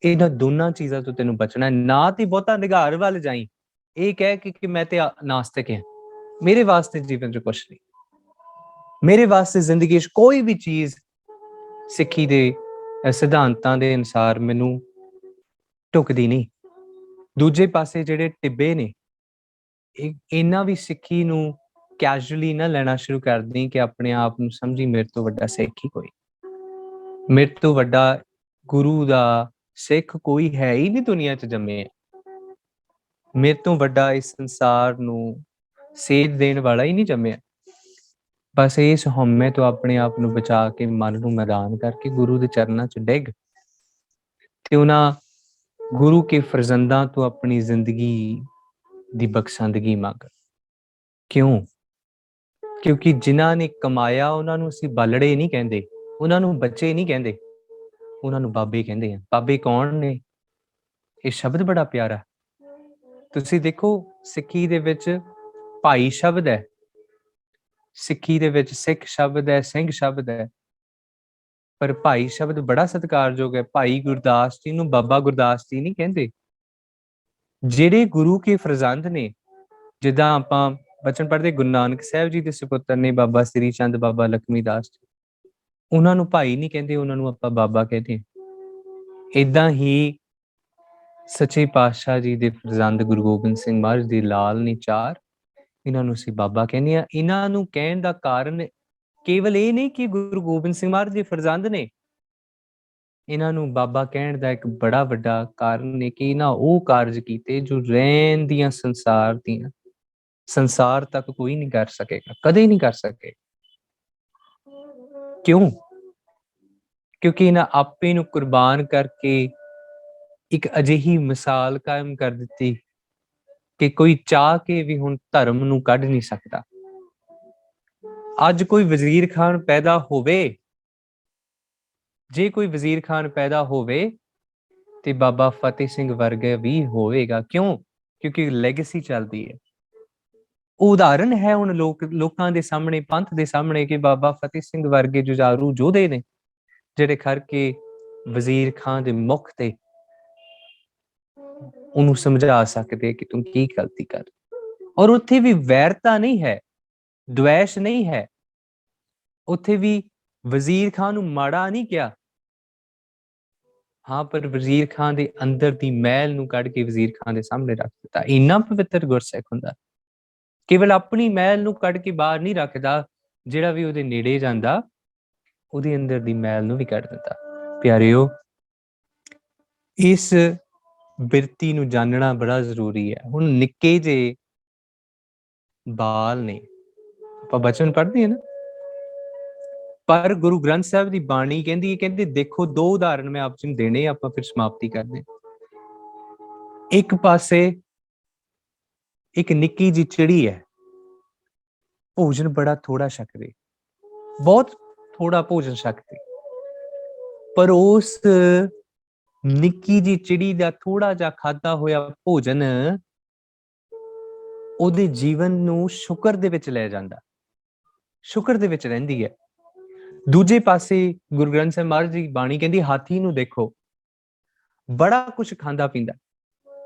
ਇਹਨਾਂ ਦੋਨਾਂ ਚੀਜ਼ਾਂ ਤੋਂ ਤੈਨੂੰ ਬਚਣਾ, ਨਾ ਤੇ ਬਹੁਤਾ ਨਿਗਾਰ ਵੱਲ ਜਾਈ, ਇਹ ਕਹਿ ਕੇ ਕਿ ਮੈਂ ਤੇ ਨਾਸਤਿਕ ਹਾਂ, ਮੇਰੇ ਵਾਸਤੇ ਜੀਵਨ 'ਚ ਕੁਛ ਨਹੀਂ, ਮੇਰੇ ਵਾਸਤੇ ਜ਼ਿੰਦਗੀ 'ਚ ਕੋਈ ਵੀ ਚੀਜ਼ ਸਿੱਖੀ ਦੇ ਸਿਧਾਂਤਾਂ ਦੇ ਅਨੁਸਾਰ ਮੈਨੂੰ ਢੁਕਦੀ ਨਹੀਂ। ਦੂਜੇ ਪਾਸੇ ਜਿਹੜੇ ਟਿੱਬੇ ਨੇ, ਇਹਨਾਂ ਵੀ ਸਿੱਖੀ ਨੂੰ ਕੈਜੂਅਲੀ ਨਾ ਲੈਣਾ ਸ਼ੁਰੂ ਕਰ ਦੇਈਂ ਕਿ ਆਪਣੇ ਆਪ ਨੂੰ ਸਮਝੀ ਮੇਰੇ ਤੋਂ ਵੱਡਾ ਸਿੱਖ ਹੀ ਕੋਈ, ਮੇਰੇ ਤੋਂ ਵੱਡਾ ਗੁਰੂ ਦਾ ਸਿੱਖ ਕੋਈ ਹੈ ਹੀ ਨਹੀਂ ਦੁਨੀਆ 'ਚ ਜੰਮੇ। ਮੇਰੇ ਤੋਂ ਵੱਡਾ ਇਸ ਸੰਸਾਰ ਨੂੰ ਸੇਧ ਦੇਣ ਵਾਲਾ ਹੀ ਨਹੀਂ ਜੰਮਿਆ। ਬਸ ਇਸ ਹਉਮੈ ਤੋਂ ਆਪਣੇ ਆਪ ਨੂੰ ਬਚਾ ਕੇ ਮਨ ਨੂੰ ਮੈਦਾਨ ਕਰਕੇ ਗੁਰੂ ਦੇ ਚਰਨਾਂ 'ਚ ਡਿੱਗ ਤੇ ਉਹਨਾਂ ਗੁਰੂ ਕੇ ਫਰਜ਼ੰਦਾਂ ਤੋਂ ਆਪਣੀ ਜ਼ਿੰਦਗੀ ਦੀ ਬਖਸ਼ੰਦਗੀ ਮੰਗ। ਕਿਉਂ? ਕਿਉਂਕਿ ਜਿਨ੍ਹਾਂ ਨੇ ਕਮਾਇਆ ਉਹਨਾਂ ਨੂੰ ਅਸੀਂ ਬਾਲੜੇ ਨਹੀਂ ਕਹਿੰਦੇ, ਉਹਨਾਂ ਨੂੰ ਬੱਚੇ ਨਹੀਂ ਕਹਿੰਦੇ, ਉਹਨਾਂ ਨੂੰ ਬਾਬੇ ਕਹਿੰਦੇ ਆ। ਬਾਬੇ ਕੌਣ ਨੇ? ਇਹ ਸ਼ਬਦ ਬੜਾ ਪਿਆਰਾ। ਤੁਸੀਂ ਦੇਖੋ ਸਿੱਖੀ ਦੇ ਵਿੱਚ ਭਾਈ ਸ਼ਬਦ ਹੈ, ਸਿੱਖੀ ਦੇ ਵਿੱਚ ਸਿੱਖ ਸ਼ਬਦ ਹੈ, ਸਿੰਘ ਸ਼ਬਦ ਹੈ, ਪਰ ਭਾਈ ਸ਼ਬਦ ਬੜਾ ਸਤਿਕਾਰਯੋਗ ਹੈ। ਭਾਈ ਗੁਰਦਾਸ ਜੀ ਨੂੰ ਬਾਬਾ ਗੁਰਦਾਸ ਜੀ ਨਹੀਂ ਕਹਿੰਦੇ। ਜਿਹੜੇ ਗੁਰੂ ਕੇ ਫਰਜ਼ੰਦ ਨੇ, ਜਿੱਦਾਂ ਆਪਾਂ ਬਚਨ ਪੜ੍ਹਦੇ ਗੁਰੂ ਨਾਨਕ ਸਾਹਿਬ ਜੀ ਦੇ ਸੁਪੁੱਤਰ ਨੇ ਬਾਬਾ ਸ੍ਰੀ ਚੰਦ, ਬਾਬਾ ਲਖਮੀ ਦਾਸ ਜੀ, ਉਹਨਾਂ ਨੂੰ ਭਾਈ ਨਹੀਂ ਕਹਿੰਦੇ, ਉਹਨਾਂ ਨੂੰ ਆਪਾਂ ਬਾਬਾ ਕਹਿੰਦੇ। ਏਦਾਂ ਹੀ ਸੱਚੇ ਪਾਤਸ਼ਾਹ ਜੀ ਦੇ ਫਰਜ਼ੰਦ ਗੁਰੂ ਗੋਬਿੰਦ ਸਿੰਘ ਮਹਾਰਾਜ ਦੇ ਲਾਲ ਨੇ ਚਾਰ, ਇਹਨਾਂ ਨੂੰ ਅਸੀਂ ਬਾਬਾ ਕਹਿੰਦੇ ਹਾਂ। ਇਹਨਾਂ ਨੂੰ ਕਹਿਣ ਦਾ ਕਾਰਨ ਕੇਵਲ ਇਹ ਨਹੀਂ ਕਿ ਗੁਰੂ ਗੋਬਿੰਦ ਸਿੰਘ ਮਹਾਰਾਜ ਦੇ ਫਰਜ਼ੰਦ ਨੇ, ਇਹਨਾਂ ਨੂੰ ਬਾਬਾ ਕਹਿਣ ਦਾ ਇੱਕ ਬੜਾ ਵੱਡਾ ਕਾਰਨ ਨੇ ਕਿ ਇਹਨਾਂ ਉਹ ਕਾਰਜ ਕੀਤੇ ਜੋ ਰਹਿਣ ਦੀਆਂ ਸੰਸਾਰ ਤੱਕ ਕੋਈ ਨਹੀਂ ਕਰ ਸਕੇਗਾ, ਕਦੇ ਨਹੀਂ ਕਰ ਸਕੇ। ਕਿਉਂ? ਕਿਉਂਕਿ ਇਹਨਾਂ ਆਪੇ ਨੂੰ ਕੁਰਬਾਨ ਕਰਕੇ ਇੱਕ ਅਜਿਹੀ ਮਿਸਾਲ ਕਾਇਮ ਕਰ ਦਿੱਤੀ ਕਿ ਕੋਈ ਚਾਹ ਕੇ ਵੀ ਹੁਣ ਧਰਮ ਨੂੰ ਕੱਢ ਨਹੀਂ ਸਕਦਾ। ਅੱਜ ਕੋਈ ਵਜ਼ੀਰ ਖਾਨ ਪੈਦਾ ਹੋਵੇ, ਜੇ ਕੋਈ ਵਜ਼ੀਰ ਖਾਨ ਪੈਦਾ ਹੋਵੇ ਤੇ ਬਾਬਾ ਫਤਿਹ ਸਿੰਘ ਵਰਗਾ ਵੀ ਹੋਵੇਗਾ। ਕਿਉਂ? ਕਿਉਂਕਿ ਲੈਗੇਸੀ ਚੱਲਦੀ ਹੈ। ਉਦਾਹਰਨ ਹੈ ਹੁਣ ਲੋਕਾਂ ਦੇ ਸਾਹਮਣੇ, ਪੰਥ ਦੇ ਸਾਹਮਣੇ, ਕਿ ਬਾਬਾ ਫਤਿਹ ਸਿੰਘ ਵਰਗੇ ਜੁਝਾਰੂ ਯੋਧੇ ਨੇ ਜਿਹੜੇ ਖੜ ਕੇ ਵਜ਼ੀਰ ਖਾਨ ਦੇ ਮੁਖ ਤੇ ਉਹਨੂੰ ਸਮਝਾ ਸਕਦੇ ਕਿ ਤੂੰ ਕੀ ਗਲਤੀ ਕਰ। ਔਰ ਉੱਥੇ ਵੀ ਵੈਰਤਾ ਨਹੀਂ ਹੈ, ਦੁਆਸ਼ ਨਹੀਂ ਹੈ, ਉੱਥੇ ਵੀ ਵਜ਼ੀਰ ਖਾਨ ਨੂੰ ਮਾੜਾ ਨਹੀਂ ਕਿਹਾ। ਹਾਂ, ਪਰ ਵਜ਼ੀਰ ਖਾਨ ਦੇ ਅੰਦਰ ਦੀ ਮੈਲ ਨੂੰ ਕੱਢ ਕੇ ਵਜ਼ੀਰ ਖਾਨ ਦੇ ਸਾਹਮਣੇ ਰੱਖ ਦਿੱਤਾ। ਇੰਨਾ ਪਵਿੱਤਰ ਗੁਰਸਿੱਖ ਹੁੰਦਾ, ਕੇਵਲ ਆਪਣੀ ਮੈਲ ਨੂੰ ਕੱਢ ਕੇ ਬਾਹਰ ਨਹੀਂ ਰੱਖਦਾ, ਜਿਹੜਾ ਵੀ ਉਹਦੇ ਨੇੜੇ ਜਾਂਦਾ ਉਹਦੇ ਅੰਦਰ ਦੀ ਮੈਲ ਨੂੰ ਵੀ ਕੱਢ ਦਿੰਦਾ। ਪਿਆਰਿਓ, ਇਸ ਬਿਰਤੀ ਨੂੰ ਜਾਣਨਾ ਬੜਾ ਜ਼ਰੂਰੀ ਹੈ। ਹੁਣ ਨਿੱਕੇ ਜਿਹੇ ਬਾਲ ਨੇ, ਆਪਾਂ ਬਚਨ ਪੜ੍ਹਦੇ ਹਾਂ ਨਾ, ਪਰ ਗੁਰੂ ਗ੍ਰੰਥ ਸਾਹਿਬ ਦੀ ਬਾਣੀ ਕਹਿੰਦੀ ਹੈ, ਕਹਿੰਦੇ ਦੇਖੋ, ਦੋ ਉਦਾਹਰਣ ਮੈਂ ਆਪ ਜੀ ਨੂੰ ਦੇਣੇ, ਆਪਾਂ ਫਿਰ ਸਮਾਪਤੀ ਕਰਦੇ। ਇੱਕ ਪਾਸੇ ਇੱਕ ਨਿੱਕੀ ਜਿਹੀ ਚਿੜੀ ਹੈ, ਭੋਜਨ ਬੜਾ ਥੋੜਾ ਛਕਦੀ, ਬਹੁਤ ਥੋੜਾ ਭੋਜਨ ਛਕਦੀ, ਪਰ ਉਸ ਨਿੱਕੀ ਜਿਹੀ ਚਿੜੀ ਦਾ ਥੋੜਾ ਜਿਹਾ ਖਾਧਾ ਹੋਇਆ ਭੋਜਨ ਉਹਦੇ ਜੀਵਨ ਨੂੰ ਸ਼ੁਕਰ ਦੇ ਵਿੱਚ ਲੈ ਜਾਂਦਾ, ਸ਼ੁਕਰ ਦੇ ਵਿੱਚ ਰਹਿੰਦੀ ਹੈ। ਦੂਜੇ ਪਾਸੇ ਗੁਰੂ ਗ੍ਰੰਥ ਸਾਹਿਬ ਮਹਾਰਾਜ ਦੀ ਬਾਣੀ ਕਹਿੰਦੀ ਹਾਥੀ ਨੂੰ ਦੇਖੋ, ਬੜਾ ਕੁਛ ਖਾਂਦਾ ਪੀਂਦਾ,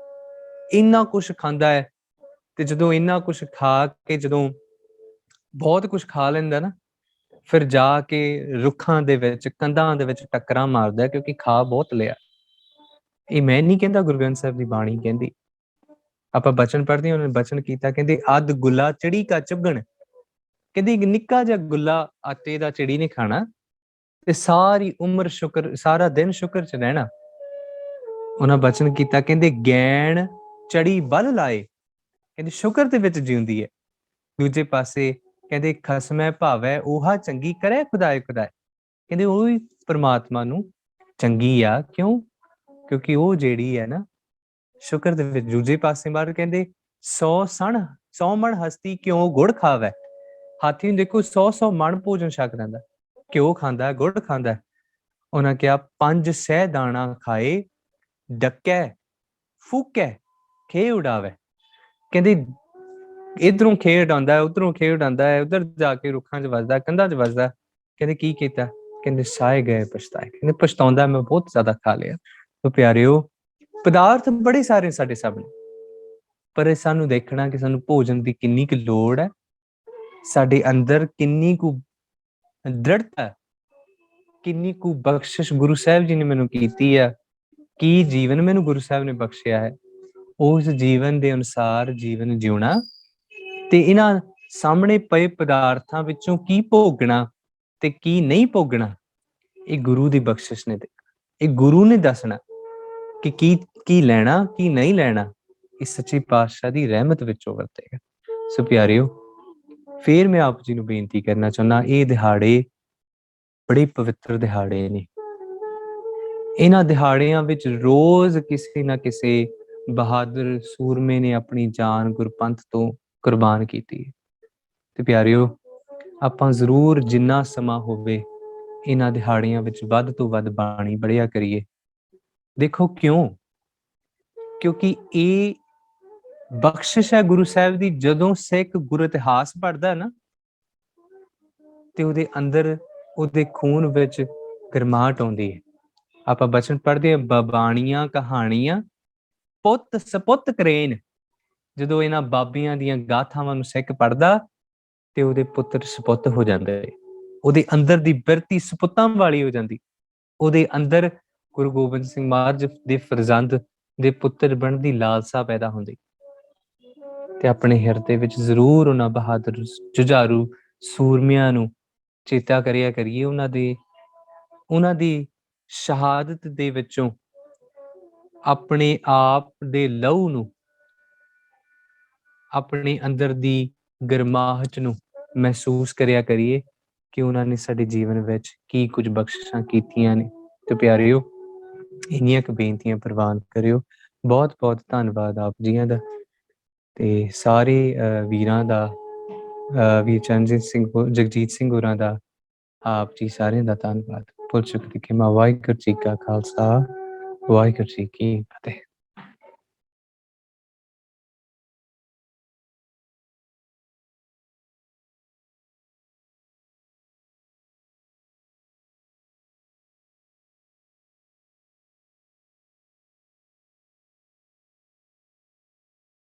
ਇੰਨਾ ਕੁਛ ਖਾਂਦਾ ਹੈ, ਤੇ ਜਦੋਂ ਇੰਨਾ ਕੁਛ ਖਾ ਕੇ ਜਦੋਂ ਬਹੁਤ ਕੁਛ ਖਾ ਲੈਂਦਾ ਨਾ, ਫਿਰ ਜਾ ਕੇ ਰੁੱਖਾਂ ਦੇ ਵਿੱਚ, ਕੰਧਾਂ ਦੇ ਵਿੱਚ ਟੱਕਰਾਂ ਮਾਰਦਾ, ਕਿਉਂਕਿ ਖਾ ਬਹੁਤ ਲਿਆ। ਇਹ ਮੈਂ ਨਹੀਂ ਕਹਿੰਦਾ, ਗੁਰੂ ਗ੍ਰੰਥ ਸਾਹਿਬ ਦੀ ਬਾਣੀ ਕਹਿੰਦੀ। ਆਪਾਂ ਬਚਨ ਪੜ੍ਹਦੇ ਹਾਂ, ਉਹਨੇ ਬਚਨ ਕੀਤਾ, ਕਹਿੰਦੇ ਅੱਧ ਗੁੱਲਾ ਚਿੜੀ ਕਾ ਚੁਗਣ, ਕਹਿੰਦੀ ਨਿੱਕਾ ਜਿਹਾ ਗੁੱਲਾ ਆਟੇ ਦਾ ਚਿੜੀ ਨੇ ਖਾਣਾ ਤੇ ਸਾਰੀ ਉਮਰ ਸ਼ੁਕਰ, ਸਾਰਾ ਦਿਨ ਸ਼ੁਕਰ ਚ ਰਹਿਣਾ। ਉਹਨਾਂ ਬਚਨ ਕੀਤਾ, ਕਹਿੰਦੇ ਗੈਣ ਚੜੀ ਬਲ ਲਾਏ, ਕਹਿੰਦੇ ਸ਼ੁਕਰ ਦੇ ਵਿੱਚ ਜਿਉਂਦੀ ਹੈ। ਦੂਜੇ ਪਾਸੇ ਕਹਿੰਦੇ ਖਸਮੈ ਭਾਵੈ ਉਹਾ ਚੰਗੀ ਕਰੇ ਖੁਦਾਏ ਖੁਦਾਏ, ਕਹਿੰਦੇ ਉਹ ਵੀ ਪਰਮਾਤਮਾ ਨੂੰ ਚੰਗੀ ਆ। ਕਿਉਂ? ਕਿਉਂਕਿ ਉਹ ਜਿਹੜੀ ਹੈ ਨਾ ਸ਼ੁਕਰ ਦੇ ਵਿੱਚ। ਦੂਜੇ ਪਾਸੇ ਬਾਹਰ ਕਹਿੰਦੇ 100 ਮਣ ਹਸਤੀ ਕਿਉਂ ਗੁੜ ਖਾਵੈ, ਹਾਥੀ ਨੂੰ ਦੇਖੋ 100 ਮਣ ਭੋਜਨ ਛਕ ਲੈਂਦਾ, ਘਿਓ ਖਾਂਦਾ, ਗੁੜ ਖਾਂਦਾ। ਉਹਨਾਂ ਕਿਹਾ 5 ਸਹਿ ਦਾਣਾ ਖਾਏ, ਡੱਕੈ ਫੂਕੈ ਖੇ ਉਡਾਵੈ, ਕਹਿੰਦੇ ਇਧਰੋਂ ਖੇ ਉਡਾਉਂਦਾ, ਉਧਰੋਂ ਖੇ ਉਡਾਉਂਦਾ ਹੈ, ਉਧਰ ਜਾ ਕੇ ਰੁੱਖਾਂ 'ਚ ਵੱਜਦਾ, ਕੰਧਾਂ 'ਚ ਵੱਜਦਾ। ਕਹਿੰਦੇ ਕੀ ਕੀਤਾ? ਕਹਿੰਦੇ ਸਾਏ ਗਏ ਪਛਤਾਏ, ਕਹਿੰਦੇ ਪਛਤਾਉਂਦਾ ਮੈਂ ਬਹੁਤ ਜ਼ਿਆਦਾ ਖਾ ਲਿਆ। ਤੋ ਪਿਆਰਿਓ, ਪਦਾਰਥ ਬੜੇ ਸਾਰੇ ਸਾਡੇ ਸਾਹਮਣੇ, ਪਰ ਸਾਨੂੰ ਦੇਖਣਾ ਕਿ ਸਾਨੂੰ ਭੋਜਨ ਦੀ ਕਿੰਨੀ ਕੁ ਲੋੜ ਹੈ, ਸਾਡੇ ਅੰਦਰ ਕਿੰਨੀ ਕੁ ਦ੍ਰਿੜਤਾ, ਕਿੰਨੀ ਕੁ ਬਖਸ਼ਿਸ਼ ਗੁਰੂ ਸਾਹਿਬ ਜੀ ਨੇ ਮੈਨੂੰ ਕੀਤੀ ਆ, ਕੀ ਜੀਵਨ ਮੈਨੂੰ ਗੁਰੂ ਸਾਹਿਬ ਨੇ ਬਖਸ਼ਿਆ ਹੈ, ਉਸ ਜੀਵਨ ਦੇ ਅਨੁਸਾਰ ਜੀਵਨ ਜਿਉਣਾ ਤੇ ਇਹਨਾਂ ਸਾਹਮਣੇ ਪਏ ਪਦਾਰਥਾਂ ਵਿੱਚੋਂ ਕੀ ਭੋਗਣਾ ਤੇ ਕੀ ਨਹੀਂ ਭੋਗਣਾ, ਇਹ ਗੁਰੂ ਦੀ ਬਖਸ਼ਿਸ਼ ਨੇ ਦੇਖਣਾ, ਇਹ ਗੁਰੂ ਨੇ ਦੱਸਣਾ ਕਿ ਕੀ ਲੈਣਾ ਕੀ ਨਹੀਂ ਲੈਣਾ, ਇਹ ਸੱਚੇ ਪਾਤਸ਼ਾਹ ਦੀ ਰਹਿਮਤ ਵਿੱਚੋਂ ਵਰਤੇਗਾ। ਸੋ ਪਿਆਰਿਓ, ਫਿਰ ਮੈਂ ਆਪ ਜੀ ਨੂੰ ਬੇਨਤੀ ਕਰਨਾ ਚਾਹੁੰਦਾ, ਇਹ ਦਿਹਾੜੇ ਬੜੇ ਪਵਿੱਤਰ ਦਿਹਾੜੇ ਨੇ। ਇਹਨਾਂ ਦਿਹਾੜਿਆਂ ਵਿੱਚ ਰੋਜ਼ ਕਿਸੇ ਨਾ ਕਿਸੇ ਬਹਾਦਰ ਸੂਰਮੇ ਨੇ ਆਪਣੀ ਜਾਨ ਗੁਰਪੰਥ ਤੋਂ ਕੁਰਬਾਨ ਕੀਤੀ। ਤੇ ਪਿਆਰਿਓ, ਆਪਾਂ ਜ਼ਰੂਰ ਜਿੰਨਾ ਸਮਾਂ ਹੋਵੇ ਇਹਨਾਂ ਦਿਹਾੜਿਆਂ ਵਿੱਚ ਵੱਧ ਤੋਂ ਵੱਧ ਬਾਣੀ ਪੜ੍ਹਿਆ ਕਰੀਏ। ਦੇਖੋ ਕਿਉਂ? ਕਿਉਂਕਿ ਇਹ ਬਖਸ਼ਿਸ਼ ਹੈ ਗੁਰੂ ਸਾਹਿਬ ਦੀ। ਜਦੋਂ ਸਿੱਖ ਗੁਰ ਇਤਿਹਾਸ ਪੜ੍ਹਦਾ ਨਾ ਤੇ ਉਹਦੇ ਅੰਦਰ, ਉਹਦੇ ਖੂਨ ਵਿੱਚ ਗਰਮਾਹਟ ਆਉਂਦੀ ਹੈ। ਆਪਾਂ ਬਚਨ ਪੜ੍ਹਦੇ ਹਾਂ, ਬਾਣੀਆਂ ਕਹਾਣੀਆਂ ਪੁੱਤ ਸਪੁੱਤ ਕਰੇਨ। ਜਦੋਂ ਇਹਨਾਂ ਬਾਬਿਆਂ ਦੀਆਂ ਗਾਥਾਵਾਂ ਨੂੰ ਸਿੱਖ ਪੜ੍ਹਦਾ ਤੇ ਉਹਦੇ ਪੁੱਤਰ ਸਪੁੱਤ ਹੋ ਜਾਂਦੇ, ਉਹਦੇ ਅੰਦਰ ਦੀ ਬਿਰਤੀ ਸਪੁੱਤਾਂ ਵਾਲੀ ਹੋ ਜਾਂਦੀ, ਉਹਦੇ ਅੰਦਰ ਗੁਰੂ ਗੋਬਿੰਦ ਸਿੰਘ ਮਹਾਰਾਜ ਦੇ ਫਰਜ਼ੰਦ ਦੇ ਪੁੱਤਰ ਬਣਨ ਦੀ ਲਾਲਸਾ ਪੈਦਾ ਹੁੰਦੀ। ਤੇ ਆਪਣੇ ਹਿਰਦੇ ਵਿੱਚ ਜ਼ਰੂਰ ਉਹਨਾਂ ਬਹਾਦਰ ਜੁਝਾਰੂ ਸੂਰਮਿਆਂ ਨੂੰ ਚੇਤਾ ਕਰਿਆ ਕਰੀਏ। ਉਹਨਾਂ ਦੀ ਸ਼ਹਾਦਤ ਦੇ ਵਿੱਚੋਂ ਆਪਣੇ ਆਪ ਦੇ ਲਹੂ ਨੂੰ, ਆਪਣੇ ਅੰਦਰ ਦੀ ਗਰਮਾਹਟ ਨੂੰ ਮਹਿਸੂਸ ਕਰਿਆ ਕਰੀਏ ਕਿ ਉਹਨਾਂ ਨੇ ਸਾਡੇ ਜੀਵਨ ਵਿੱਚ ਕੀ ਕੁਝ ਬਖਸ਼ਿਸ਼ਾਂ ਕੀਤੀਆਂ ਨੇ। ਤੇ ਪਿਆਰਿਓ, ਇੰਨੀਆਂ ਕੁ ਬੇਨਤੀਆਂ ਪ੍ਰਵਾਨ ਕਰਿਓ। ਬਹੁਤ ਬਹੁਤ ਧੰਨਵਾਦ ਆਪ ਜੀਆਂ ਦਾ ਤੇ ਸਾਰੇ ਵੀਰਾਂ ਦਾ, ਵੀਰ ਚਰਨਜੀਤ ਸਿੰਘ, ਜਗਜੀਤ ਸਿੰਘ ਹੋਰਾਂ ਦਾ, ਆਪ ਜੀ ਸਾਰਿਆਂ ਦਾ ਧੰਨਵਾਦ। ਭੁੱਲ ਚੁੱਕ ਦੀ ਖਿਮਾ। ਵਾਹਿਗੁਰੂ ਜੀ ਕਾ ਖਾਲਸਾ, ਵਾਹਿਗੁਰੂ ਜੀ ਕੀ ਫਤਿਹ।